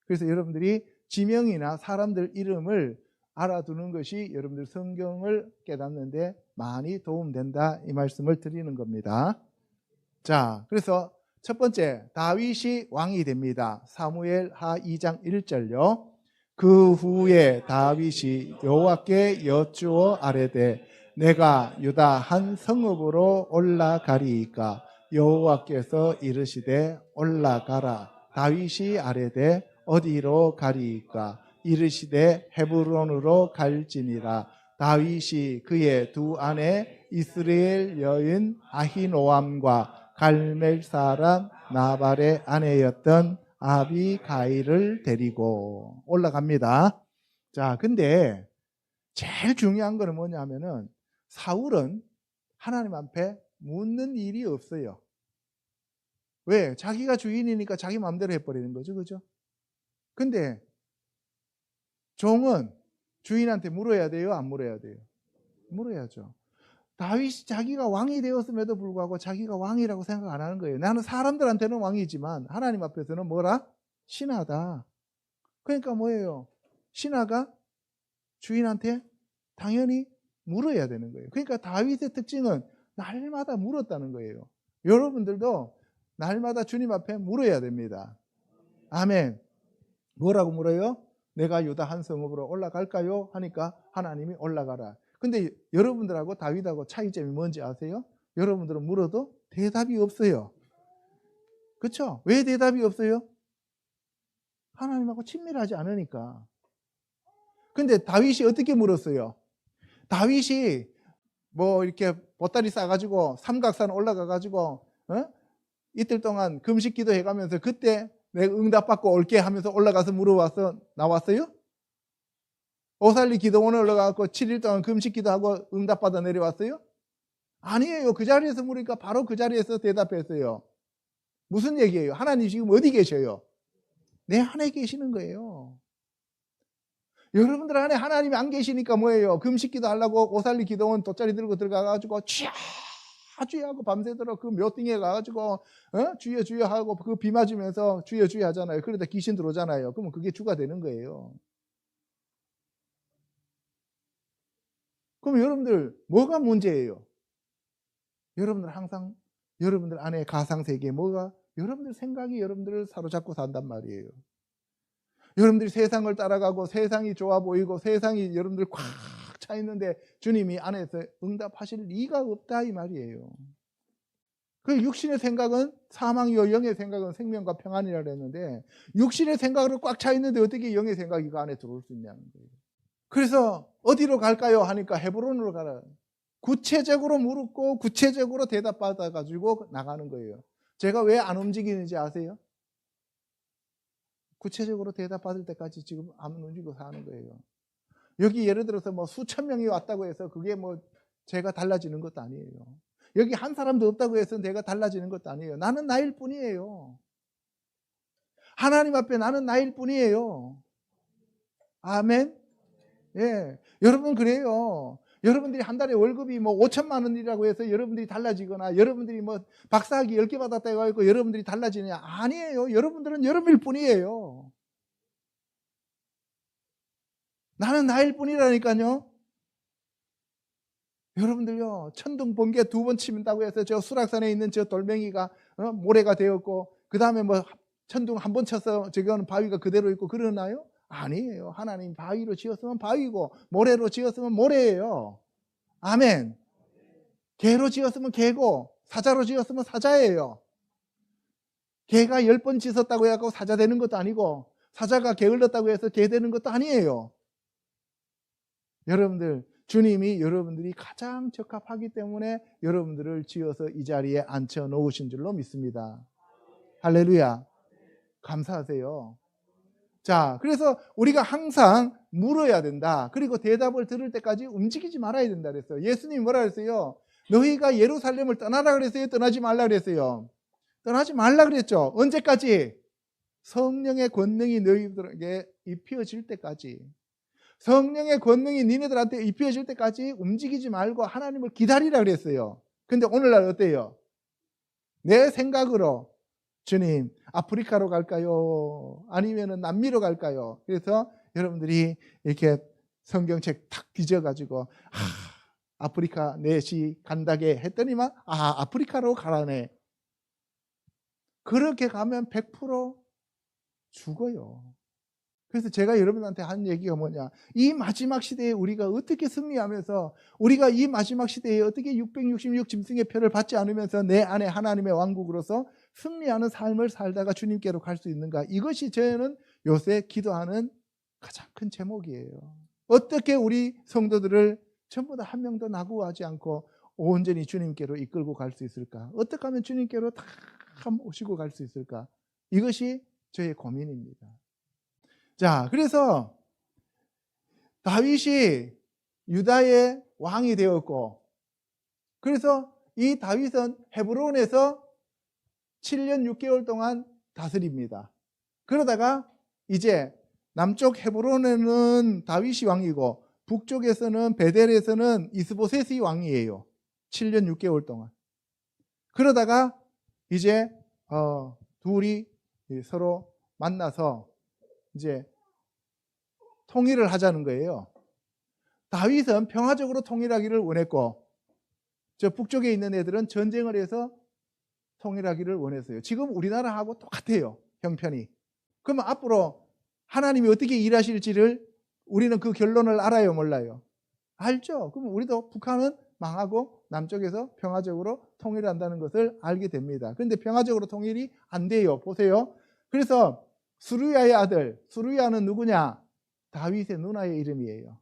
그래서 여러분들이 지명이나 사람들 이름을 알아두는 것이 여러분들 성경을 깨닫는데 많이 도움된다 이 말씀을 드리는 겁니다. 자, 그래서 첫 번째 다윗이 왕이 됩니다. 사무엘하 2장 1절요. 그 후에 다윗이 여호와께 여쭈어 아뢰되 내가 유다 한 성읍으로 올라가리이까 여호와께서 이르시되 올라가라. 다윗이 아뢰되 어디로 가리이까 이르시되 헤브론으로 갈지니라. 다윗이 그의 두 아내 이스라엘 여인 아히노암과 갈멜 사람 나발의 아내였던 아비가일을 데리고 올라갑니다. 자, 근데 제일 중요한 거는 뭐냐면은 사울은 하나님 앞에 묻는 일이 없어요. 왜? 자기가 주인이니까 자기 마음대로 해버리는 거죠. 그죠? 근데 종은 주인한테 물어야 돼요? 안 물어야 돼요? 물어야죠. 다윗이 자기가 왕이 되었음에도 불구하고 자기가 왕이라고 생각 안 하는 거예요. 나는 사람들한테는 왕이지만 하나님 앞에서는 뭐라? 신하다. 그러니까 뭐예요? 신하가 주인한테 당연히 물어야 되는 거예요. 그러니까 다윗의 특징은 날마다 물었다는 거예요. 여러분들도 날마다 주님 앞에 물어야 됩니다. 아멘. 뭐라고 물어요? 내가 유다 한 성읍으로 올라갈까요? 하니까 하나님이 올라가라. 근데 여러분들하고 다윗하고 차이점이 뭔지 아세요? 여러분들은 물어도 대답이 없어요. 그렇죠? 왜 대답이 없어요? 하나님하고 친밀하지 않으니까. 근데 다윗이 어떻게 물었어요? 다윗이 뭐 이렇게 보따리 싸가지고 삼각산 올라가가지고 이틀 동안 금식 기도해가면서 그때 내가 응답받고 올게 하면서 올라가서 물어와서 나왔어요? 오살리 기도원에 올라가서 7일 동안 금식 기도하고 응답받아 내려왔어요? 아니에요. 그 자리에서 물으니까 바로 그 자리에서 대답했어요. 무슨 얘기예요? 하나님 지금 어디 계셔요? 내 안에 계시는 거예요. 여러분들 안에 하나님이 안 계시니까 뭐예요? 금식 기도하려고 오살리 기도원 돗자리 들고 들어가가지고 주여 하고 밤새도록 그 묘등에 가가지고 주여 주여 하고 그 비 맞으면서 주여 주여 하잖아요. 그러다 귀신 들어오잖아요. 그러면 그게 주가 되는 거예요. 그럼 여러분들 뭐가 문제예요? 여러분들 항상 여러분들 안에 가상세계에 뭐가 여러분들 생각이 여러분들을 사로잡고 산단 말이에요. 여러분들이 세상을 따라가고 세상이 좋아 보이고 세상이 여러분들 꽉 차 있는데 주님이 안에서 응답하실 리가 없다 이 말이에요. 그 육신의 생각은 사망이요 영의 생각은 생명과 평안이라 그랬는데 육신의 생각으로 꽉 차 있는데 어떻게 영의 생각이 그 안에 들어올 수 있냐는 거예요. 그래서 어디로 갈까요? 하니까 헤브론으로 가라. 구체적으로 물었고 구체적으로 대답받아 가지고 나가는 거예요. 제가 왜 안 움직이는지 아세요? 구체적으로 대답받을 때까지 지금 안 움직이고 사는 거예요. 여기 예를 들어서 뭐 수천 명이 왔다고 해서 그게 뭐 제가 달라지는 것도 아니에요. 여기 한 사람도 없다고 해서 내가 달라지는 것도 아니에요. 나는 나일 뿐이에요. 하나님 앞에 나는 나일 뿐이에요. 아멘. 예. 여러분 그래요. 여러분들이 한 달에 월급이 뭐 5천만 원이라고 해서 여러분들이 달라지거나 여러분들이 뭐 박사학위 10개 받았다고 해서 여러분들이 달라지느냐? 아니에요. 여러분들은 여러분일 뿐이에요. 나는 나일 뿐이라니까요. 여러분들요, 천둥 번개 2번 치민다고 해서 저 수락산에 있는 저 돌멩이가 모래가 되었고, 그 다음에 뭐 천둥 한 번 쳐서 저거는 바위가 그대로 있고 그러나요? 아니에요. 하나님 바위로 지었으면 바위고, 모래로 지었으면 모래예요. 아멘. 개로 지었으면 개고, 사자로 지었으면 사자예요. 개가 10번 짖었다고 해서 사자 되는 것도 아니고, 사자가 게을렀다고 해서 개 되는 것도 아니에요. 여러분들, 주님이 여러분들이 가장 적합하기 때문에 여러분들을 지어서 이 자리에 앉혀 놓으신 줄로 믿습니다. 할렐루야. 감사하세요. 자, 그래서 우리가 항상 물어야 된다. 그리고 대답을 들을 때까지 움직이지 말아야 된다 그랬어요. 예수님이 뭐라 그랬어요? 너희가 예루살렘을 떠나라 그랬어요? 떠나지 말라 그랬어요? 떠나지 말라 그랬죠. 언제까지? 성령의 권능이 너희들에게 입혀질 때까지. 성령의 권능이 니네들한테 입혀질 때까지 움직이지 말고 하나님을 기다리라 그랬어요. 근데 오늘날 어때요? 내 생각으로 주님 아프리카로 갈까요? 아니면 남미로 갈까요? 그래서 여러분들이 이렇게 성경책 탁 뒤져가지고 아프리카 넷이 간다게 했더니만 아프리카로 가라네. 그렇게 가면 100% 죽어요. 그래서 제가 여러분한테 한 얘기가 뭐냐, 이 마지막 시대에 우리가 어떻게 승리하면서 우리가 이 마지막 시대에 어떻게 666 짐승의 표를 받지 않으면서 내 안에 하나님의 왕국으로서 승리하는 삶을 살다가 주님께로 갈 수 있는가, 이것이 저는 요새 기도하는 가장 큰 제목이에요. 어떻게 우리 성도들을 전부 다 한 명도 낙오하지 않고 온전히 주님께로 이끌고 갈 수 있을까? 어떻게 하면 주님께로 다 모시고 갈 수 있을까? 이것이 저의 고민입니다. 자, 그래서 다윗이 유다의 왕이 되었고, 그래서 이 다윗은 헤브론에서 7년 6개월 동안 다스립니다. 그러다가 이제 남쪽 헤브론에는 다윗이 왕이고 북쪽에서는 베델에서는 이스보셋이 왕이에요. 7년 6개월 동안. 그러다가 이제 둘이 서로 만나서 이제 통일을 하자는 거예요. 다윗은 평화적으로 통일하기를 원했고 저 북쪽에 있는 애들은 전쟁을 해서 통일하기를 원했어요. 지금 우리나라하고 똑같아요. 형편이. 그러면 앞으로 하나님이 어떻게 일하실지를 우리는 그 결론을 알아요, 몰라요? 알죠. 그럼 우리도 북한은 망하고 남쪽에서 평화적으로 통일한다는 것을 알게 됩니다. 그런데 평화적으로 통일이 안 돼요. 보세요. 그래서 수루야의 아들, 수루야는 누구냐? 다윗의 누나의 이름이에요.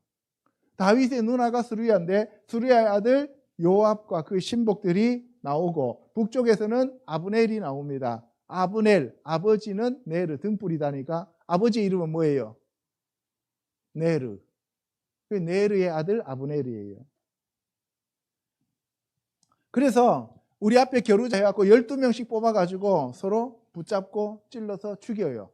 다윗의 누나가 수루야인데 수루야의 아들 요압과 그 신복들이 나오고 북쪽에서는 아브넬이 나옵니다. 아브넬, 아버지는 네르, 등불이다니까 아버지 이름은 뭐예요? 네르. 그 네르의 아들 아브넬이에요. 그래서 우리 앞에 겨루자 해갖고 12명씩 뽑아가지고 서로 붙잡고 찔러서 죽여요.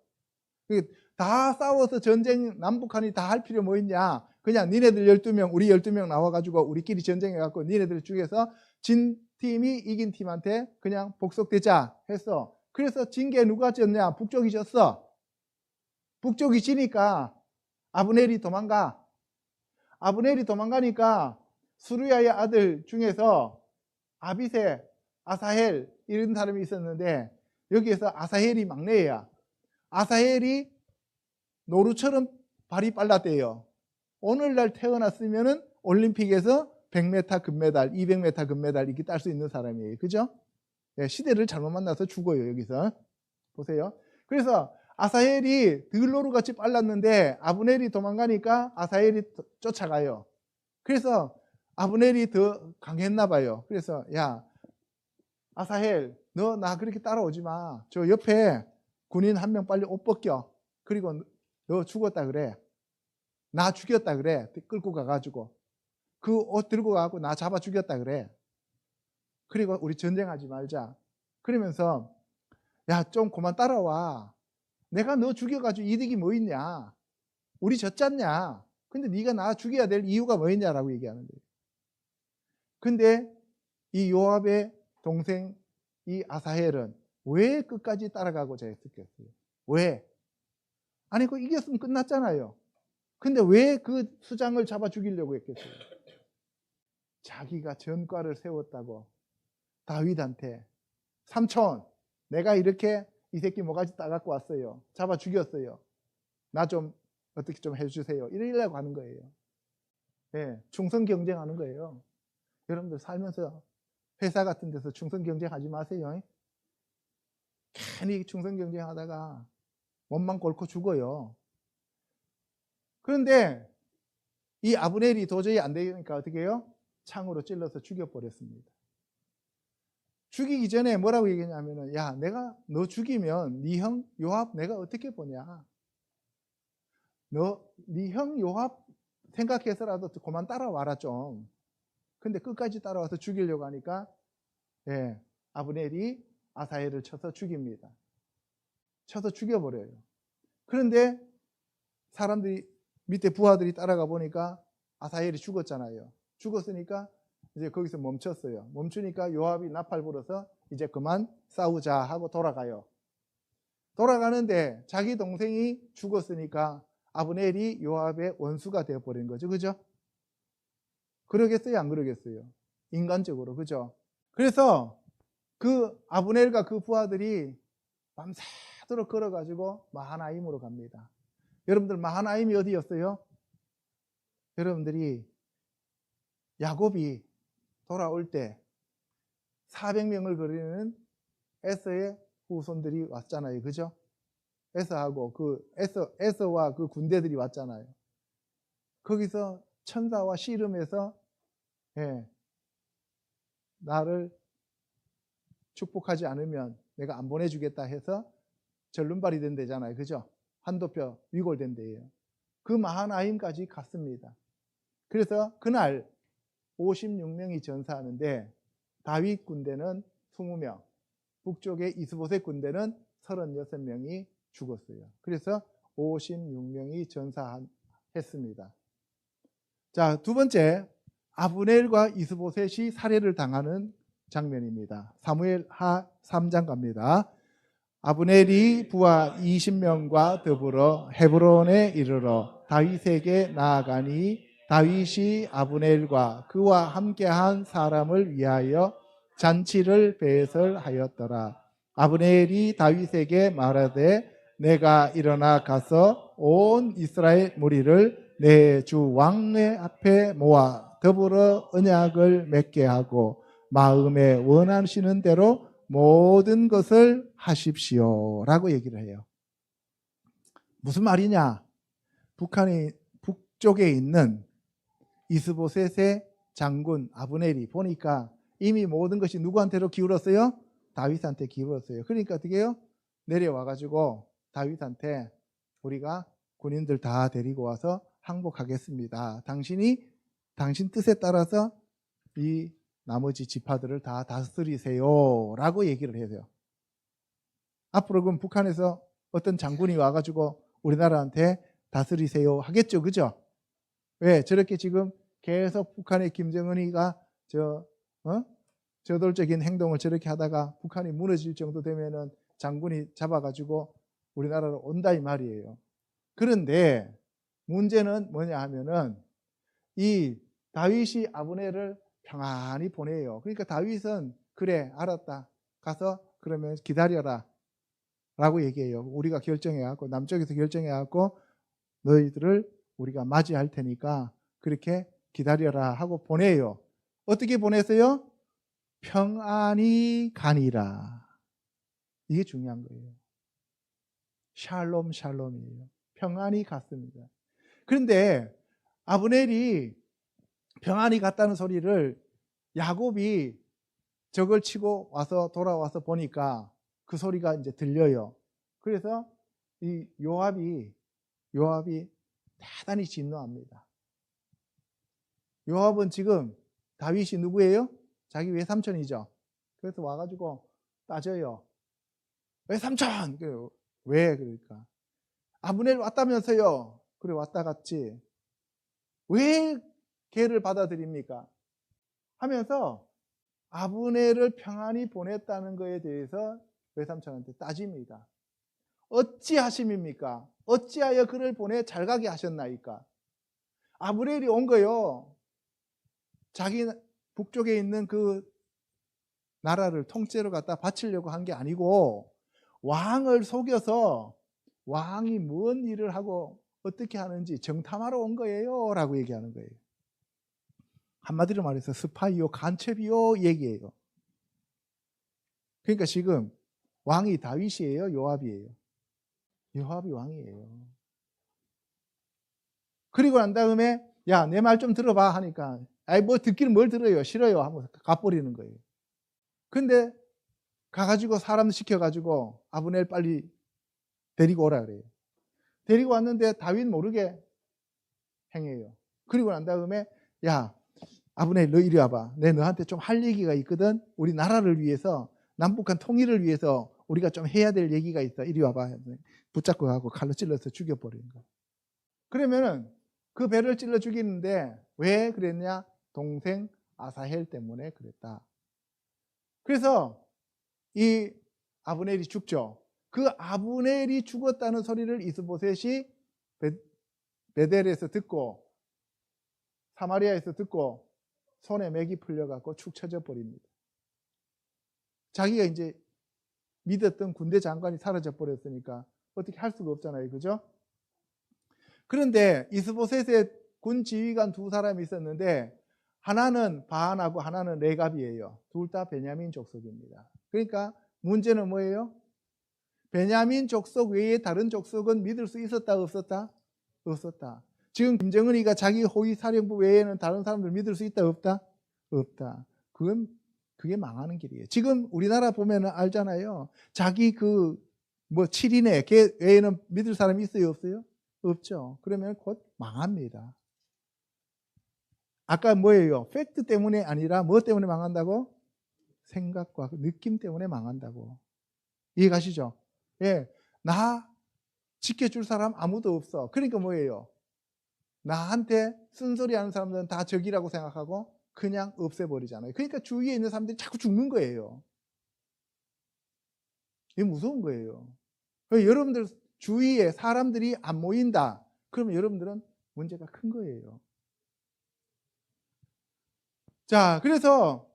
다 싸워서 전쟁 남북한이 다 할 필요 뭐 있냐? 그냥 니네들 12명, 우리 12명 나와가지고 우리끼리 전쟁해갖고 니네들 죽여서 진 팀이 이긴 팀한테 그냥 복속되자 했어. 그래서 진 게 누가 졌냐? 북쪽이 졌어. 북쪽이 지니까 아브넬이 도망가. 아브넬이 도망가니까 수루야의 아들 중에서 아비세, 아사헬 이런 사람이 있었는데 여기에서 아사헬이 막내야. 아사헬이 노루처럼 발이 빨랐대요. 오늘날 태어났으면은 올림픽에서 100m 금메달, 200m 금메달 이렇게 딸 수 있는 사람이에요. 그죠? 네, 시대를 잘못 만나서 죽어요. 여기서 보세요. 그래서 아사헬이 들노루같이 빨랐는데 아브넬이 도망가니까 아사헬이 쫓아가요. 그래서 아브넬이 더 강했나 봐요. 그래서 야 아사헬 너 나 그렇게 따라오지 마. 저 옆에 군인 한 명 빨리 옷 벗겨. 그리고 너 죽었다 그래. 나 죽였다 그래. 끌고 가가지고 그 옷 들고 가고 나 잡아 죽였다 그래. 그리고 우리 전쟁하지 말자. 그러면서 야 좀 그만 따라와. 내가 너 죽여가지고 이득이 뭐 있냐? 우리 졌잖냐? 근데 네가 나 죽여야 될 이유가 뭐 있냐라고 얘기하는 거예요. 근데 이 요압의 동생 이 아사헬은 왜 끝까지 따라가고자 했었겠어요? 왜? 아니 그 이겼으면 끝났잖아요. 근데 왜 그 수장을 잡아 죽이려고 했겠어요? 자기가 전과를 세웠다고 다윗한테 삼촌 내가 이렇게 이 새끼 뭐가지 따갖고 왔어요. 잡아 죽였어요. 나 좀 어떻게 좀 해주세요. 이러려고 하는 거예요. 네, 충성 경쟁하는 거예요. 여러분들 살면서 회사 같은 데서 충성 경쟁하지 마세요. 괜히 충성 경쟁하다가 몸만 곪고 죽어요. 그런데 이 아브넬이 도저히 안 되니까 어떻게 해요? 창으로 찔러서 죽여버렸습니다. 죽이기 전에 뭐라고 얘기했냐면은 야 내가 너 죽이면 네 형 요압 내가 어떻게 보냐. 네 형 요압 생각해서라도 그만 따라와라 좀. 근데 끝까지 따라와서 죽이려고 하니까 예, 아브넬이 아사헬을 쳐서 죽입니다. 쳐서 죽여버려요. 그런데 사람들이 밑에 부하들이 따라가 보니까 아사헬이 죽었잖아요. 죽었으니까 이제 거기서 멈췄어요. 멈추니까 요압이 나팔 불어서 이제 그만 싸우자 하고 돌아가요. 돌아가는데 자기 동생이 죽었으니까 아브넬이 요압의 원수가 되어버린 거죠. 그죠? 그러겠어요? 안 그러겠어요? 인간적으로. 그죠? 그래서 그 아브넬과 그 부하들이 밤새도록 걸어가지고 마하나임으로 갑니다. 여러분들 마하나임이 어디였어요? 여러분들이 야곱이 돌아올 때 400명을 거리는 에서의 후손들이 왔잖아요. 그죠? 에서하고 에서와 그 군대들이 왔잖아요. 거기서 천사와 씨름해서 나를 축복하지 않으면 내가 안 보내주겠다 해서 절름발이 된 데잖아요. 그죠? 한도표 위골된 데예요. 그 마하나임까지 갔습니다. 그래서 그날 56명이 전사하는데 다윗 군대는 20명, 북쪽의 이스보셋 군대는 36명이 죽었어요. 그래서 56명이 전사했습니다. 자, 두 번째, 아브넬과 이스보셋이 살해를 당하는 장면입니다. 사무엘하 3장 갑니다. 아브넬이 부하 20명과 더불어 헤브론에 이르러 다윗에게 나아가니 다윗이 아브넬과 그와 함께한 사람을 위하여 잔치를 배설하였더라. 아브넬이 다윗에게 말하되 내가 일어나 가서 온 이스라엘 무리를 내 주 왕의 앞에 모아 더불어 언약을 맺게 하고 마음에 원하시는 대로 모든 것을 하십시오 라고 얘기를 해요. 무슨 말이냐? 북쪽에 있는 이스보셋의 장군 아브넬이 보니까 이미 모든 것이 누구한테로 기울었어요? 다윗한테 기울었어요. 그러니까 어떻게 해요? 내려와가지고 다윗한테 우리가 군인들 다 데리고 와서 항복하겠습니다. 당신 뜻에 따라서 이 나머지 지파들을 다 다스리세요 라고 얘기를 해요. 앞으로 그럼 북한에서 어떤 장군이 와가지고 우리나라한테 다스리세요 하겠죠, 그죠? 왜? 저렇게 지금 계속 북한의 김정은이가 저돌적인 행동을 저렇게 하다가 북한이 무너질 정도 되면은 장군이 잡아가지고 우리나라로 온다 이 말이에요. 그런데 문제는 뭐냐 하면은 이 다윗이 아브넬을 평안히 보내요. 그러니까 다윗은 그래 알았다 가서 그러면 기다려라 라고 얘기해요. 우리가 결정해갖고 남쪽에서 결정해갖고 너희들을 우리가 맞이할 테니까 그렇게 기다려라 하고 보내요. 어떻게 보냈어요? 평안히 가니라. 이게 중요한 거예요. 샬롬이에요. 평안히 갔습니다. 그런데 아브넬이 평안히 갔다는 소리를 야곱이 적을 치고 와서 돌아와서 보니까 그 소리가 이제 들려요. 그래서 이 요압이 대단히 진노합니다. 요압은 지금 다윗이 누구예요? 자기 외삼촌이죠. 그래서 와가지고 따져요. 외삼촌! 왜? 그러니까 아브넬 왔다면서요. 그래 왔다 갔지. 왜 걔를 받아들입니까? 하면서 아브넬을 평안히 보냈다는 것에 대해서 외삼촌한테 따집니다. 어찌하심입니까? 어찌하여 그를 보내 잘 가게 하셨나이까? 아브넬이 온 거요. 자기 북쪽에 있는 그 나라를 통째로 갖다 바치려고 한 게 아니고 왕을 속여서 왕이 뭔 일을 하고 어떻게 하는지 정탐하러 온 거예요 라고 얘기하는 거예요. 한마디로 말해서 스파이요 간첩이요 얘기예요. 그러니까 지금 왕이 다윗이에요 요압이에요? 요압이 왕이에요. 그리고 난 다음에 야 내 말 좀 들어봐 하니까 아이 뭐 듣기는 뭘 들어요 싫어요 하면서 가버리는 거예요. 근데 가가지고 사람 시켜가지고 아브넬 빨리 데리고 오라 그래요. 데리고 왔는데 다윗 모르게 행해요. 그리고 난 다음에 야 아브넬 너 이리 와봐. 내 너한테 좀 할 얘기가 있거든. 우리 나라를 위해서 남북한 통일을 위해서 우리가 좀 해야 될 얘기가 있어. 이리 와봐. 붙잡고 가고 칼로 찔러서 죽여버리는 거예요. 그러면은 그 배를 찔러 죽이는데 왜 그랬냐? 동생 아사헬 때문에 그랬다. 그래서 이 아브넬이 죽죠. 그 아브넬이 죽었다는 소리를 이스보셋이 베델에서 듣고 사마리아에서 듣고 손에 맥이 풀려갖고 축 처져 버립니다. 자기가 이제 믿었던 군대 장관이 사라져 버렸으니까 어떻게 할 수가 없잖아요. 그죠? 그런데 이스보셋의 군 지휘관 두 사람이 있었는데 하나는 바안하고 하나는 레갑이에요. 둘 다 베냐민 족속입니다. 그러니까 문제는 뭐예요? 베냐민 족속 외에 다른 족속은 믿을 수 있었다 없었다? 없었다. 지금 김정은이가 자기 호위 사령부 외에는 다른 사람들 믿을 수 있다 없다? 없다. 그게 망하는 길이에요. 지금 우리나라 보면은 알잖아요. 자기 그 뭐 7인에 걔 외에는 믿을 사람이 있어요 없어요? 없죠. 그러면 곧 망합니다. 아까 뭐예요? 팩트 때문에 아니라 뭐 때문에 망한다고? 생각과 느낌 때문에 망한다고. 이해 가시죠? 예. 나 지켜줄 사람 아무도 없어. 그러니까 뭐예요? 나한테 쓴소리 하는 사람들은 다 적이라고 생각하고 그냥 없애버리잖아요. 그러니까 주위에 있는 사람들이 자꾸 죽는 거예요. 이게 무서운 거예요. 여러분들 주위에 사람들이 안 모인다. 그러면 여러분들은 문제가 큰 거예요. 자, 그래서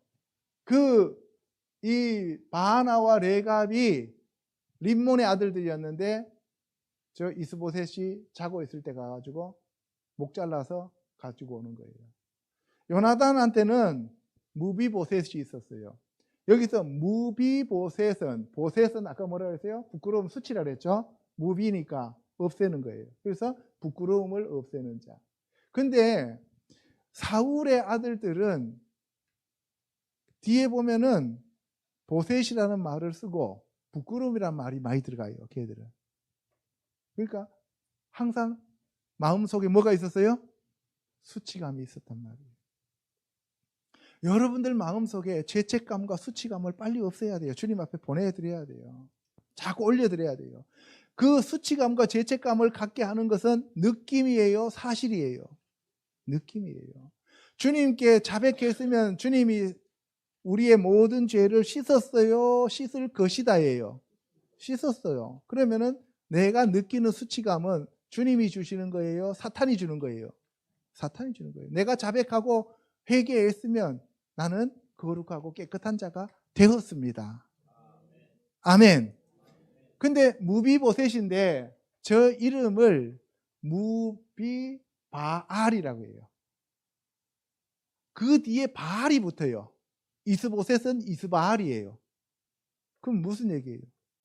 이 바하나와 레갑이 림몬의 아들들이었는데 저 이스보셋이 자고 있을 때 가가지고 목 잘라서 가지고 오는 거예요. 요나단한테는 무비보셋이 있었어요. 여기서 무비보셋은, 보셋은 아까 뭐라 그랬어요? 부끄러움 수치라 그랬죠? 무비니까 없애는 거예요. 그래서 부끄러움을 없애는 자. 근데 사울의 아들들은 뒤에 보면은 보셋이라는 말을 쓰고 부끄러움이라는 말이 많이 들어가요. 걔들은. 그러니까 항상 마음속에 뭐가 있었어요? 수치감이 있었단 말이에요. 여러분들 마음속에 죄책감과 수치감을 빨리 없애야 돼요. 주님 앞에 보내드려야 돼요. 자꾸 올려드려야 돼요. 그 수치감과 죄책감을 갖게 하는 것은 느낌이에요? 사실이에요? 느낌이에요. 주님께 자백했으면 주님이 우리의 모든 죄를 씻었어요? 씻을 것이다예요. 씻었어요. 그러면은 내가 느끼는 수치감은 주님이 주시는 거예요? 사탄이 주는 거예요? 사탄이 주는 거예요. 내가 자백하고 회개했으면 나는 거룩하고 깨끗한 자가 되었습니다. 아멘. 근데 무비보셋인데 저 이름을 무비바알이라고 해요. 그 뒤에 바알이 붙어요. 이스보셋은 이스바알이에요. 그럼 무슨 얘기예요?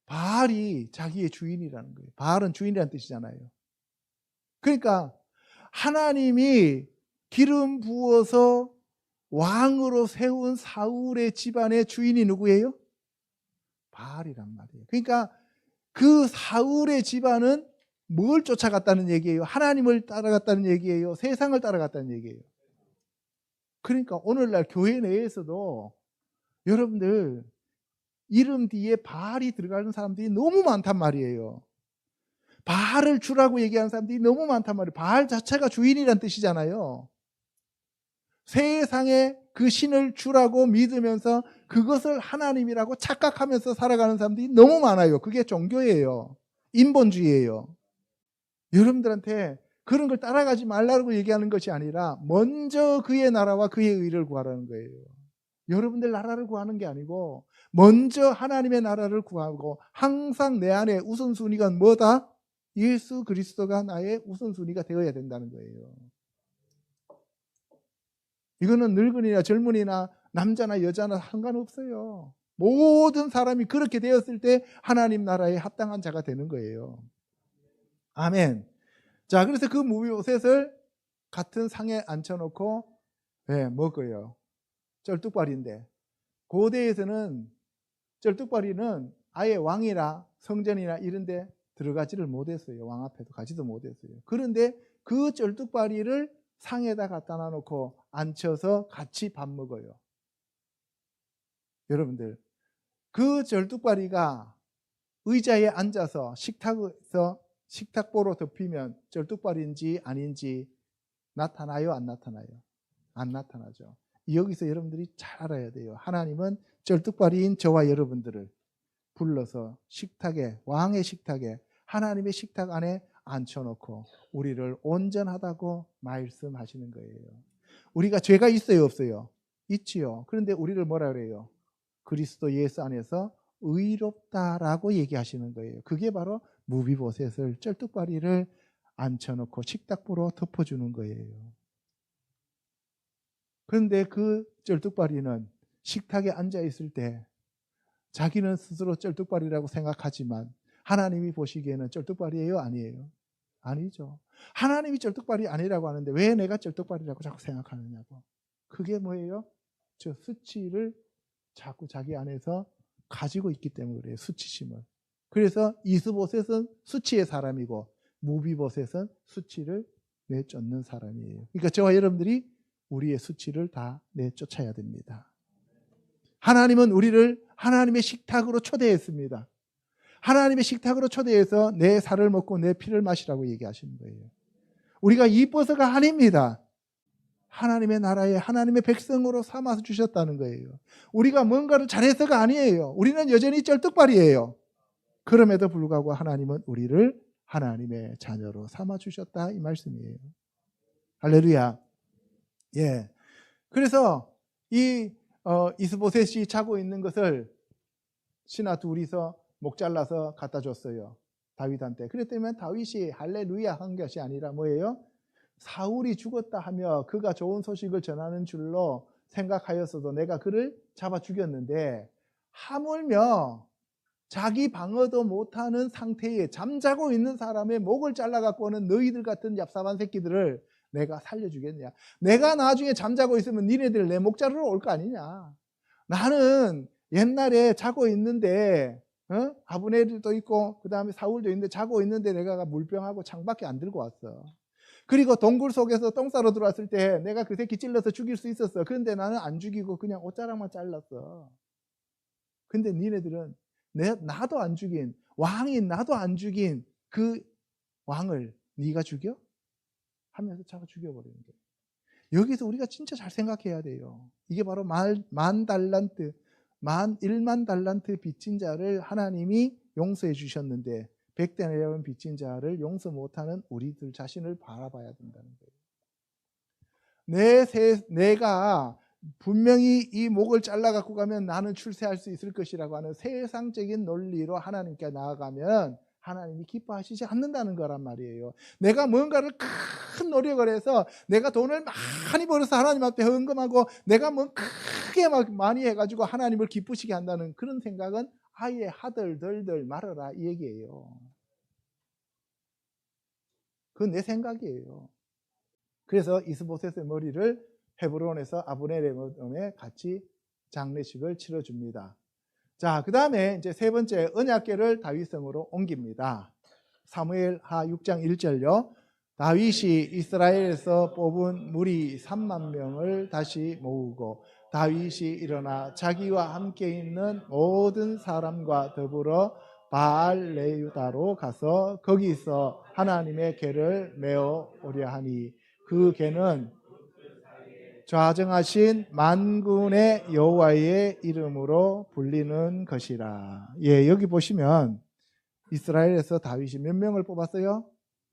바알이 자기의 주인이라는 거예요. 바알은 주인이라는 뜻이잖아요. 그러니까 하나님이 기름 부어서 왕으로 세운 사울의 집안의 주인이 누구예요? 바알이란 말이에요. 그러니까 그 사울의 집안은 뭘 쫓아갔다는 얘기예요? 하나님을 따라갔다는 얘기예요? 세상을 따라갔다는 얘기예요? 그러니까 오늘날 교회 내에서도 여러분들 이름 뒤에 바알이 들어가는 사람들이 너무 많단 말이에요. 바알을 주라고 얘기하는 사람들이 너무 많단 말이에요. 바알 자체가 주인이란 뜻이잖아요. 세상에 그 신을 주라고 믿으면서 그것을 하나님이라고 착각하면서 살아가는 사람들이 너무 많아요. 그게 종교예요. 인본주의예요. 여러분들한테 그런 걸 따라가지 말라고 얘기하는 것이 아니라 먼저 그의 나라와 그의 의를 구하라는 거예요. 여러분들 나라를 구하는 게 아니고 먼저 하나님의 나라를 구하고 항상 내 안에 우선순위가 뭐다? 예수 그리스도가 나의 우선순위가 되어야 된다는 거예요. 이거는 늙은이나 젊은이나 남자나 여자나 상관없어요. 모든 사람이 그렇게 되었을 때 하나님 나라에 합당한 자가 되는 거예요. 아멘. 자, 그래서 그 무비보셋을 같은 상에 앉혀놓고 먹어요. 쩔뚝발인데 고대에서는 쩔뚝발이는 아예 왕이나 성전이나 이런 데 들어가지를 못했어요. 왕 앞에도 가지도 못했어요. 그런데 그 쩔뚝발이를 상에다 갖다 놔놓고 앉혀서 같이 밥 먹어요. 여러분들 그 쩔뚝발이가 의자에 앉아서 식탁에서 식탁보로 덮이면 쩔뚝발인지 아닌지 나타나요? 안 나타나요? 안 나타나죠. 여기서 여러분들이 잘 알아야 돼요. 하나님은 쩔뚝발이인 저와 여러분들을 불러서 식탁에, 왕의 식탁에, 하나님의 식탁 안에 앉혀놓고 우리를 온전하다고 말씀하시는 거예요. 우리가 죄가 있어요, 없어요? 있지요. 그런데 우리를 뭐라 그래요? 그리스도 예수 안에서 의롭다라고 얘기하시는 거예요. 그게 바로 무비보셋을 쩔뚝발이를 앉혀놓고 식탁보로 덮어주는 거예요. 그런데 그 쩔뚝발이는 식탁에 앉아 있을 때 자기는 스스로 쩔뚝발이라고 생각하지만 하나님이 보시기에는 쩔뚝발이에요? 아니에요? 아니죠. 하나님이 쩔뚝발이 아니라고 하는데 왜 내가 쩔뚝발이라고 자꾸 생각하느냐고. 그게 뭐예요? 저 수치를 자꾸 자기 안에서 가지고 있기 때문에 그래요. 수치심을. 그래서 이스보셋은 수치의 사람이고 무비보셋은 수치를 내쫓는 사람이에요. 그러니까 저와 여러분들이 우리의 수치를 다 내쫓아야 됩니다. 하나님은 우리를 하나님의 식탁으로 초대했습니다. 하나님의 식탁으로 초대해서 내 살을 먹고 내 피를 마시라고 얘기하시는 거예요. 우리가 이뻐서가 아닙니다. 하나님의 나라에 하나님의 백성으로 삼아서 주셨다는 거예요. 우리가 뭔가를 잘해서가 아니에요. 우리는 여전히 쩔뚝발이에요. 그럼에도 불구하고 하나님은 우리를 하나님의 자녀로 삼아 주셨다 이 말씀이에요. 할렐루야. 예. 그래서 이 이스보셋이 자고 있는 것을 신하 둘이서 목 잘라서 갖다 줬어요. 다윗한테. 그랬더니 다윗이 할렐루야 한 것이 아니라 뭐예요? 사울이 죽었다 하며 그가 좋은 소식을 전하는 줄로 생각하였어도 내가 그를 잡아 죽였는데 하물며 자기 방어도 못하는 상태에 잠자고 있는 사람의 목을 잘라갖고 오는 너희들 같은 얍삽한 새끼들을 내가 살려주겠냐. 내가 나중에 잠자고 있으면 니네들 내 목 자르러 올 거 아니냐. 나는 옛날에 자고 있는데 아브넬도 있고 그 다음에 사울도 있는데 자고 있는데 내가 물병하고 창밖에 안 들고 왔어. 그리고 동굴 속에서 똥 싸러 들어왔을 때 내가 그 새끼 찔러서 죽일 수 있었어. 그런데 나는 안 죽이고 그냥 옷자락만 잘랐어. 근데 니네들은 나도 안 죽인 왕인 나도 안 죽인 그 왕을 네가 죽여? 하면서 잡아 죽여버리는 거예요. 여기서 우리가 진짜 잘 생각해야 돼요. 이게 바로 1만 달란트 빚진 자를 하나님이 용서해 주셨는데 100대 내려온 빚진 자를 용서 못하는 우리들 자신을 바라봐야 된다는 거예요. 내가 분명히 이 목을 잘라 갖고 가면 나는 출세할 수 있을 것이라고 하는 세상적인 논리로 하나님께 나아가면 하나님이 기뻐하시지 않는다는 거란 말이에요. 내가 뭔가를 큰 노력을 해서 내가 돈을 많이 벌어서 하나님 앞에 헌금하고 내가 뭐 크게 막 많이 해가지고 하나님을 기쁘시게 한다는 그런 생각은 아예 하들덜덜 말아라 이 얘기예요. 그건 내 생각이에요. 그래서 이스보셋의 머리를 헤브론에서 아브넬의 몸에 같이 장례식을 치러줍니다. 자, 그 다음에 이제 세 번째 언약궤를 다윗성으로 옮깁니다. 사무엘하 6장 1절요. 다윗이 이스라엘에서 뽑은 무리 3만 명을 다시 모으고 다윗이 일어나 자기와 함께 있는 모든 사람과 더불어 바알 레유다로 가서 거기서 하나님의 궤를 메어 오려 하니 그 궤는 좌정하신 만군의 여호와의 이름으로 불리는 것이라. 예, 여기 보시면 이스라엘에서 다윗이 몇 명을 뽑았어요?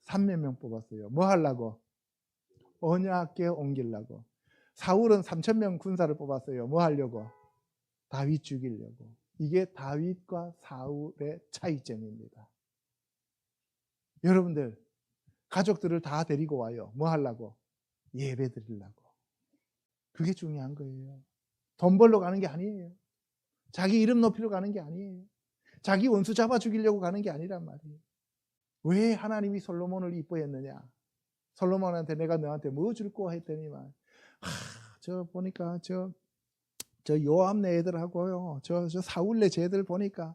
3만 명 뽑았어요. 뭐 하려고? 언약궤 옮기려고. 사울은 3,000명 군사를 뽑았어요. 뭐 하려고? 다윗 죽이려고. 이게 다윗과 사울의 차이점입니다. 여러분들 가족들을 다 데리고 와요. 뭐 하려고? 예배 드리려고. 그게 중요한 거예요. 돈 벌러 가는 게 아니에요. 자기 이름 높이러 가는 게 아니에요. 자기 원수 잡아 죽이려고 가는 게 아니란 말이에요. 왜 하나님이 솔로몬을 이뻐했느냐? 솔로몬한테 내가 너한테 뭐 줄 거 했더니만 저 보니까 저 요압네 애들하고요. 저 사울네 쟤들 보니까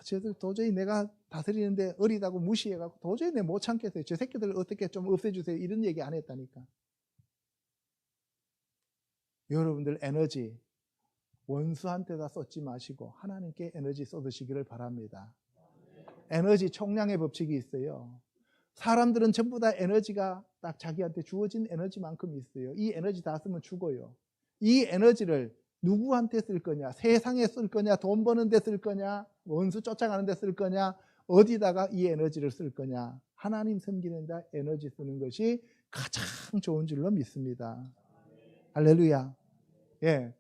쟤들 도저히 내가 다스리는데 어리다고 무시해갖고 도저히 내 못 참겠어요. 저 새끼들 어떻게 좀 없애주세요. 이런 얘기 안 했다니까. 여러분들 에너지 원수한테다 쏟지 마시고 하나님께 에너지 쏟으시기를 바랍니다. 에너지 총량의 법칙이 있어요. 사람들은 전부 다 에너지가 딱 자기한테 주어진 에너지만큼 있어요. 이 에너지 다 쓰면 죽어요. 이 에너지를 누구한테 쓸 거냐? 세상에 쓸 거냐? 돈 버는 데 쓸 거냐? 원수 쫓아가는 데 쓸 거냐? 어디다가 이 에너지를 쓸 거냐? 하나님 섬기는 데 에너지 쓰는 것이 가장 좋은 줄로 믿습니다. 할렐루야. 예.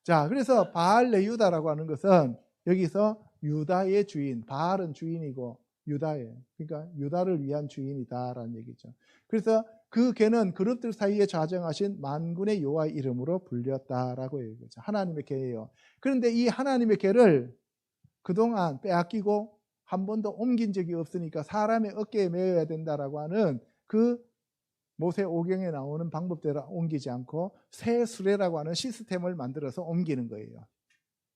자, 그래서 바알 레유다라고 하는 것은 여기서 유다의 주인, 바알은 주인이고 유다예요. 그러니까 유다를 위한 주인이다라는 얘기죠. 그래서 그 궤는 그룹들 사이에 좌정하신 만군의 여호와 이름으로 불렸다라고 얘기하죠. 하나님의 궤예요. 그런데 이 하나님의 궤를 그동안 빼앗기고 한 번도 옮긴 적이 없으니까 사람의 어깨에 메어야 된다라고 하는 그 모세 오경에 나오는 방법대로 옮기지 않고 새 수레라고 하는 시스템을 만들어서 옮기는 거예요.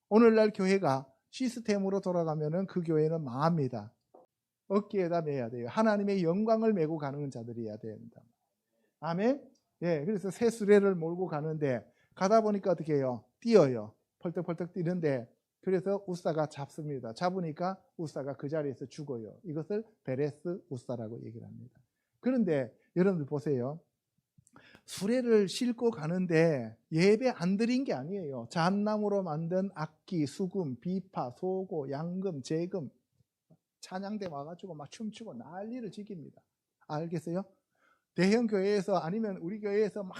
오늘날 교회가 시스템으로 돌아가면은 그 교회는 망합니다. 어깨에다 메야 돼요. 하나님의 영광을 메고 가는 자들이어야 된다. 아멘. 예, 그래서 새 수레를 몰고 가는데 가다 보니까 어떻게 해요? 뛰어요. 펄떡펄떡 뛰는데 그래서 우사가 잡습니다. 잡으니까 우사가 그 자리에서 죽어요. 이것을 베레스 우사라고 얘기를 합니다. 그런데 여러분들 보세요. 수레를 싣고 가는데 예배 안 드린 게 아니에요. 잣나무로 만든 악기, 수금, 비파, 소고, 양금, 재금, 찬양대 와가지고 막 춤추고 난리를 지깁니다. 알겠어요? 대형 교회에서 아니면 우리 교회에서 막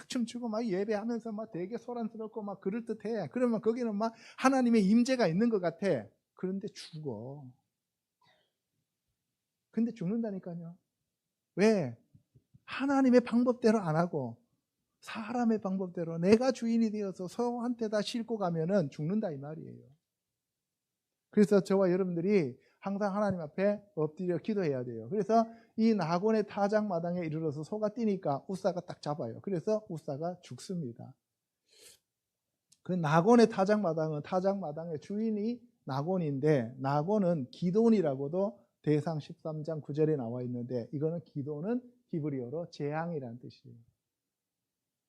춤추고 막 예배하면서 막 되게 소란스럽고 막 그럴듯해. 그러면 거기는 막 하나님의 임재가 있는 것 같아. 그런데 죽어. 근데 죽는다니까요. 왜? 하나님의 방법대로 안 하고 사람의 방법대로 내가 주인이 되어서 소한테 다 싣고 가면은 죽는다 이 말이에요. 그래서 저와 여러분들이 항상 하나님 앞에 엎드려 기도해야 돼요. 그래서 이 나곤의 타작마당에 이르러서 소가 뛰니까 우사가 딱 잡아요. 그래서 우사가 죽습니다. 그 나곤의 타작마당의 주인이 나곤인데, 나곤은 기돈이라고도 대상 13장 9절에 나와 있는데, 이거는 기돈은 히브리어로 재앙이라는 뜻이에요.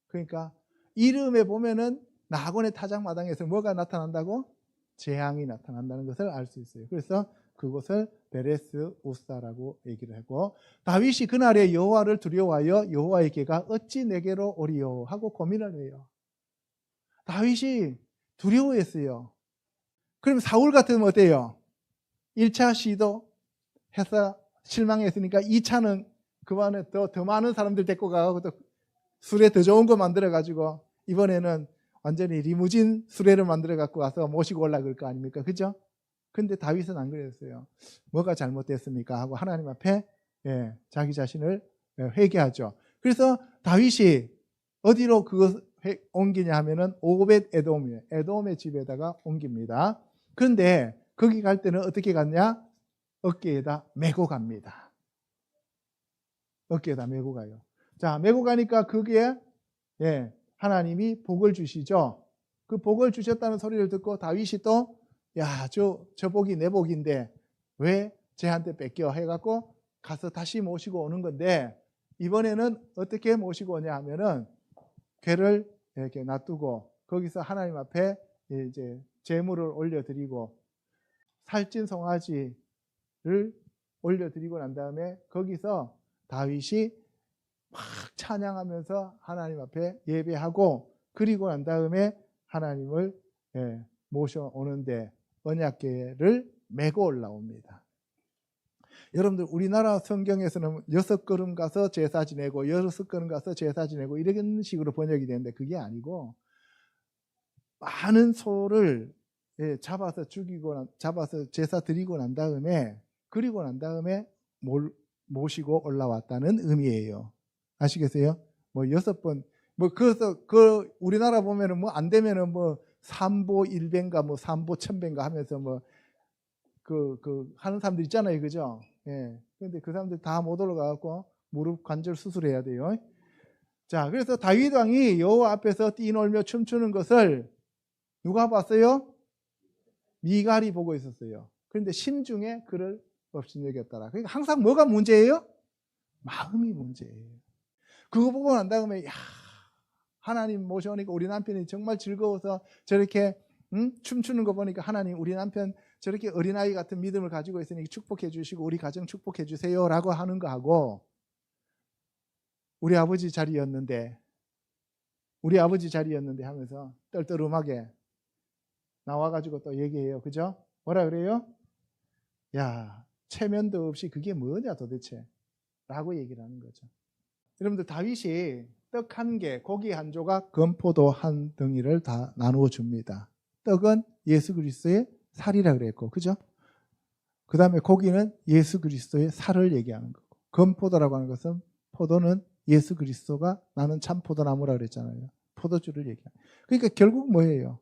그러니까 이름에 보면은 나곤의 타작마당에서 뭐가 나타난다고? 재앙이 나타난다는 것을 알 수 있어요. 그래서 그곳을 베레스 우사라고 얘기를 하고, 다윗이 그날에 여호와를 두려워하여 여호와의 궤가 어찌 내게로 오리요 하고 고민을 해요. 다윗이 두려워했어요. 그럼 사울 같으면 어때요? 1차 시도해서 실망했으니까 2차는 그만에 더 많은 사람들 데리고 가고 또 수레 더 좋은 거 만들어 가지고 이번에는 완전히 리무진 수레를 만들어 갖고 와서 모시고 올라갈 거 아닙니까? 그죠? 근데 다윗은 안 그랬어요. 뭐가 잘못됐습니까? 하고 하나님 앞에 자기 자신을 회개하죠. 그래서 다윗이 어디로 그것 옮기냐 하면은 오벳 에돔의 집에다가 옮깁니다. 그런데 거기 갈 때는 어떻게 갔냐? 어깨에다 메고 갑니다. 어깨에다 메고 가요. 자, 메고 가니까 거기에 하나님이 복을 주시죠. 그 복을 주셨다는 소리를 듣고 다윗이 또 야, 저 복이 내 복인데 왜 쟤한테 뺏겨 해갖고 가서 다시 모시고 오는 건데, 이번에는 어떻게 모시고 오냐 하면은 궤를 이렇게 놔두고 거기서 하나님 앞에 이제 제물을 올려드리고 살찐 송아지를 올려드리고 난 다음에 거기서 다윗이 막 찬양하면서 하나님 앞에 예배하고, 그리고 난 다음에 하나님을 모셔오는데 언약궤를 메고 올라옵니다. 여러분들 우리나라 성경에서는 6걸음 가서 제사 지내고 6걸음 가서 제사 지내고 이런 식으로 번역이 되는데, 그게 아니고 많은 소를 잡아서 죽이고 잡아서 제사 드리고 난 다음에, 그리고 난 다음에 모시고 올라왔다는 의미예요. 아시겠어요? 뭐 6번 그래서 우리나라 보면은 뭐 안 되면은 뭐 삼보 일배인가 뭐 삼보 천배인가 하면서 뭐 하는 사람들 있잖아요. 그죠? 그런데 그 사람들 다 못 올라가고 무릎 관절 수술해야 돼요. 자, 그래서 다윗 왕이 여호와 앞에서 뛰놀며 춤추는 것을 누가 봤어요? 미갈이 보고 있었어요. 그런데 심중에 그를 업신여겼더라. 그러니까 항상 뭐가 문제예요? 마음이 문제예요. 그거 보고 난 다음에 하나님 모셔오니까 우리 남편이 정말 즐거워서 저렇게 춤추는 거 보니까 하나님 우리 남편 저렇게 어린아이 같은 믿음을 가지고 있으니 축복해 주시고 우리 가정 축복해 주세요 라고 하는 거하고, 우리 아버지 자리였는데 하면서 떨떠름하게 나와가지고 또 얘기해요. 그죠? 뭐라 그래요? 야, 체면도 없이 그게 뭐냐 도대체 라고 얘기를 하는 거죠. 여러분들 다윗이 떡 1개, 고기 1조각, 건포도 1덩이를 다 나누어 줍니다. 떡은 예수 그리스도의 살이라 그랬고, 그죠? 그 다음에 고기는 예수 그리스도의 살을 얘기하는 거고, 건포도라고 하는 것은 포도는 예수 그리스도가 나는 참 포도나무라 그랬잖아요. 포도주를 얘기하는. 그러니까 결국 뭐예요?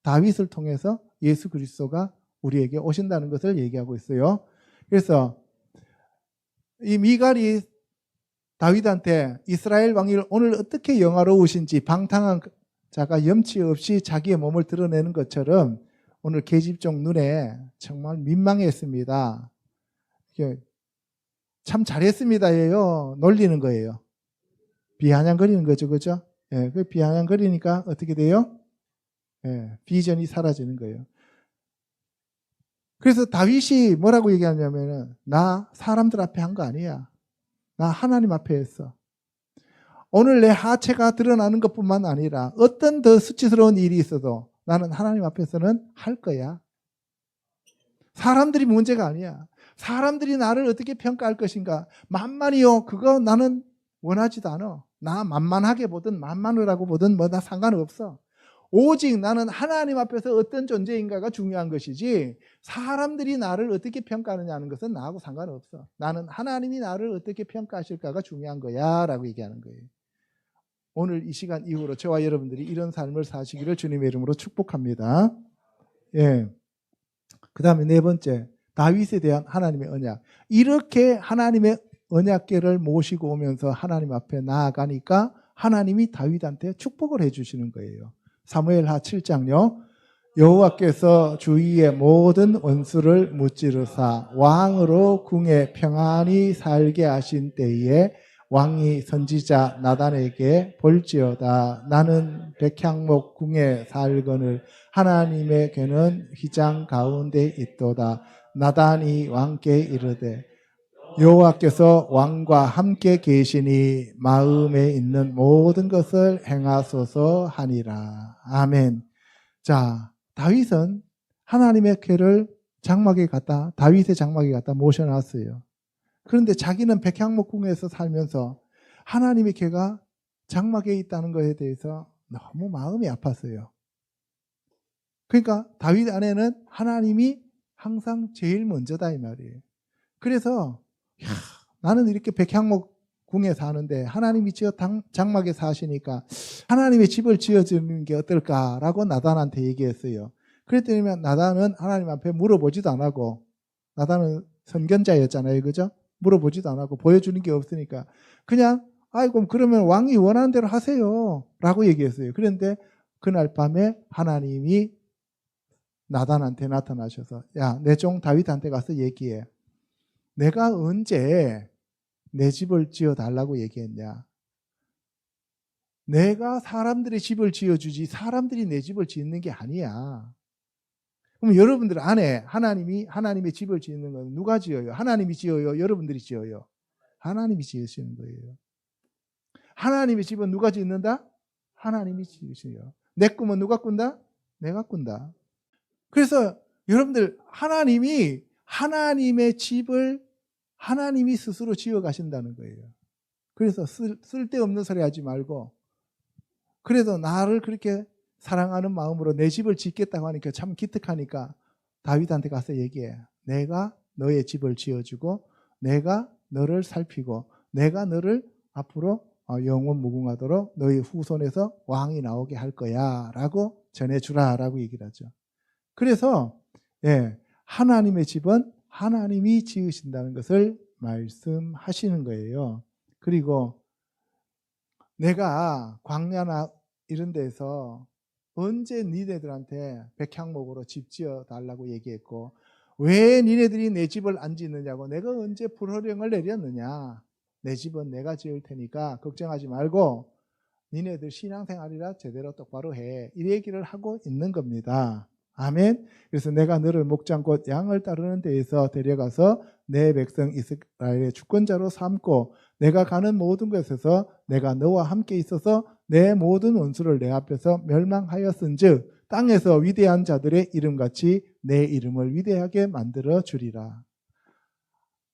다윗을 통해서 예수 그리스도가 우리에게 오신다는 것을 얘기하고 있어요. 그래서 이 미갈이 다윗한테 이스라엘 왕이 오늘 어떻게 영화로우신지, 방탕한 자가 염치 없이 자기의 몸을 드러내는 것처럼 오늘 계집종 눈에 정말 민망했습니다. 참 잘했습니다예요. 놀리는 거예요. 비아냥거리는 거죠. 그죠? 그 비아냥거리니까 어떻게 돼요? 비전이 사라지는 거예요. 그래서 다윗이 뭐라고 얘기하냐면은 나 사람들 앞에 한 거 아니야. 나 하나님 앞에 했어. 오늘 내 하체가 드러나는 것뿐만 아니라 어떤 더 수치스러운 일이 있어도 나는 하나님 앞에서는 할 거야. 사람들이 문제가 아니야. 사람들이 나를 어떻게 평가할 것인가. 만만이요. 그거 나는 원하지도 않아. 나 만만하게 보든 만만하라고 보든 뭐 다 상관없어. 오직 나는 하나님 앞에서 어떤 존재인가가 중요한 것이지 사람들이 나를 어떻게 평가하느냐는 것은 나하고 상관없어. 나는 하나님이 나를 어떻게 평가하실까가 중요한 거야 라고 얘기하는 거예요. 오늘 이 시간 이후로 저와 여러분들이 이런 삶을 사시기를 주님의 이름으로 축복합니다. 예. 그 다음에 네 번째, 다윗에 대한 하나님의 언약. 이렇게 하나님의 언약궤를 모시고 오면서 하나님 앞에 나아가니까 하나님이 다윗한테 축복을 해주시는 거예요. 사무엘하 7장요. 여호와께서 주위의 모든 원수를 무찌르사 왕으로 궁에 평안히 살게 하신 때에 왕이 선지자 나단에게 볼지어다. 나는 백향목 궁에 살거늘 하나님의 궤는 휘장 가운데 있도다. 나단이 왕께 이르되 여호와께서 왕과 함께 계시니 마음에 있는 모든 것을 행하소서 하니라. 아멘. 자, 다윗은 하나님의 궤를 장막에 갖다, 다윗의 장막에 갖다 모셔놨어요. 그런데 자기는 백향목궁에서 살면서 하나님의 궤가 장막에 있다는 것에 대해서 너무 마음이 아팠어요. 그러니까 다윗 안에는 하나님이 항상 제일 먼저다 이 말이에요. 그래서 나는 이렇게 백향목궁에 사는데 하나님이 장막에 사시니까 하나님의 집을 지어주는 게 어떨까라고 나단한테 얘기했어요. 그랬더니 나단은 하나님 앞에 물어보지도 안 하고, 나단은 선견자였잖아요. 그죠? 물어보지도 안 하고 보여주는 게 없으니까 그냥 아이고 그러면 왕이 원하는 대로 하세요 라고 얘기했어요. 그런데 그날 밤에 하나님이 나단한테 나타나셔서 야, 내 종 다윗한테 가서 얘기해. 내가 언제 내 집을 지어달라고 얘기했냐. 내가 사람들의 집을 지어주지 사람들이 내 집을 짓는 게 아니야. 그럼 여러분들 안에 하나님의 집을 짓는 건 누가 지어요? 하나님이 지어요? 여러분들이 지어요? 하나님이 지으시는 거예요. 하나님의 집은 누가 짓는다? 하나님이 지으시요. 내 꿈은 누가 꾼다? 내가 꾼다. 그래서 여러분들 하나님이 하나님의 집을 하나님이 스스로 지어 가신다는 거예요. 그래서 쓸데없는 소리 하지 말고, 그래도 나를 그렇게 사랑하는 마음으로 내 집을 짓겠다고 하니까 참 기특하니까 다윗한테 가서 얘기해. 내가 너의 집을 지어주고 내가 너를 살피고 내가 너를 앞으로 영원 무궁하도록 너희 후손에서 왕이 나오게 할 거야 라고 전해주라 라고 얘기를 하죠. 그래서 하나님의 집은 하나님이 지으신다는 것을 말씀하시는 거예요. 그리고 내가 광야나 이런 데서 언제 니네들한테 백향목으로 집 지어 달라고 얘기했고 왜 니네들이 내 집을 안 짓느냐고 내가 언제 불호령을 내렸느냐. 내 집은 내가 지을 테니까 걱정하지 말고 니네들 신앙생활이라 제대로 똑바로 해. 이 얘기를 하고 있는 겁니다. 아멘. 그래서 내가 너를 목장 곧 양을 따르는 데에서 데려가서 내 백성 이스라엘의 주권자로 삼고 내가 가는 모든 곳에서 내가 너와 함께 있어서 내 모든 원수를 내 앞에서 멸망하였은즉 땅에서 위대한 자들의 이름같이 내 이름을 위대하게 만들어 주리라.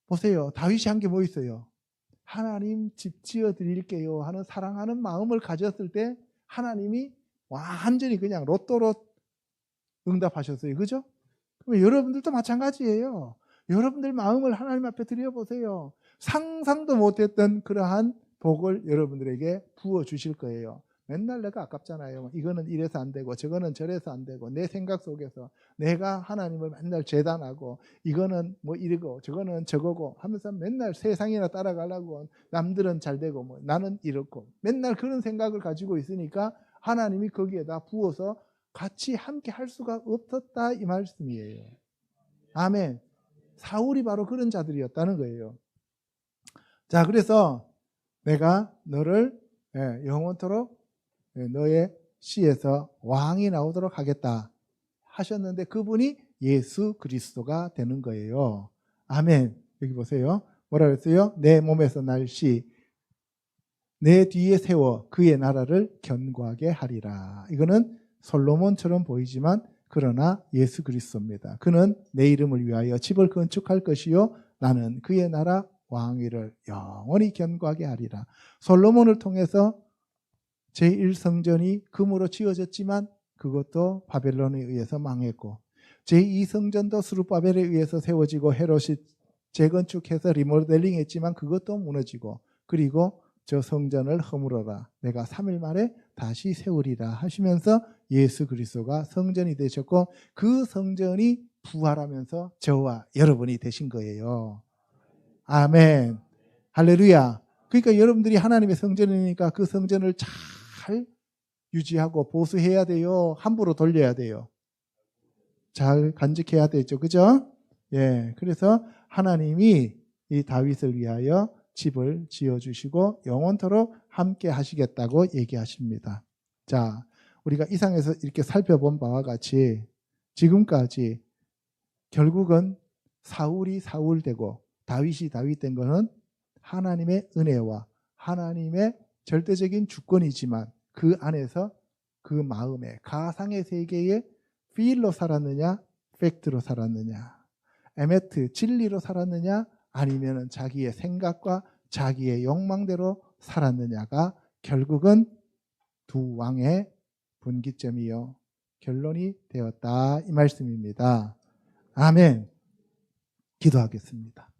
보세요. 다윗이 한 게 뭐 있어요? 하나님 집 지어 드릴게요 하는 사랑하는 마음을 가졌을 때 하나님이 완전히 그냥 로또로 응답하셨어요. 그죠? 그럼 여러분들도 마찬가지예요. 여러분들 마음을 하나님 앞에 드려보세요. 상상도 못했던 그러한 복을 여러분들에게 부어주실 거예요. 맨날 내가 아깝잖아요. 이거는 이래서 안 되고 저거는 저래서 안 되고 내 생각 속에서 내가 하나님을 맨날 재단하고 이거는 뭐 이러고 저거는 저거고 하면서 맨날 세상이나 따라가려고 남들은 잘 되고 뭐 나는 이렇고 맨날 그런 생각을 가지고 있으니까 하나님이 거기에다 부어서 같이 함께 할 수가 없었다 이 말씀이에요. 아멘. 사울이 바로 그런 자들이었다는 거예요. 자, 그래서 내가 너를 영원토록 너의 씨에서 왕이 나오도록 하겠다 하셨는데 그분이 예수 그리스도가 되는 거예요. 아멘. 여기 보세요. 뭐라 그랬어요? 내 몸에서 날 씨, 내 뒤에 세워 그의 나라를 견고하게 하리라. 이거는 솔로몬처럼 보이지만 그러나 예수 그리스도입니다. 그는 내 이름을 위하여 집을 건축할 것이요 나는 그의 나라 왕위를 영원히 견고하게 하리라. 솔로몬을 통해서 제1성전이 금으로 지어졌지만 그것도 바벨론에 의해서 망했고 제2성전도 스룹바벨에 의해서 세워지고 헤롯이 재건축해서 리모델링 했지만 그것도 무너지고 그리고 저 성전을 허물어라 내가 3일 만에 다시 세우리라 하시면서 예수 그리스도가 성전이 되셨고 그 성전이 부활하면서 저와 여러분이 되신 거예요. 아멘. 할렐루야. 그러니까 여러분들이 하나님의 성전이니까 그 성전을 잘 유지하고 보수해야 돼요. 함부로 돌려야 돼요. 잘 간직해야 되죠. 그죠? 예. 그래서 하나님이 이 다윗을 위하여 집을 지어주시고 영원토록 함께 하시겠다고 얘기하십니다. 자, 우리가 이 상에서 이렇게 살펴본 바와 같이 지금까지 결국은 사울이 사울되고 다윗이 다윗된 것은 하나님의 은혜와 하나님의 절대적인 주권이지만 그 안에서 그 마음에 가상의 세계에 필로 살았느냐 팩트로 살았느냐 에메트 진리로 살았느냐 아니면 자기의 생각과 자기의 욕망대로 살았느냐가 결국은 두 왕의 분기점이요 결론이 되었다 이 말씀입니다. 아멘. 기도하겠습니다.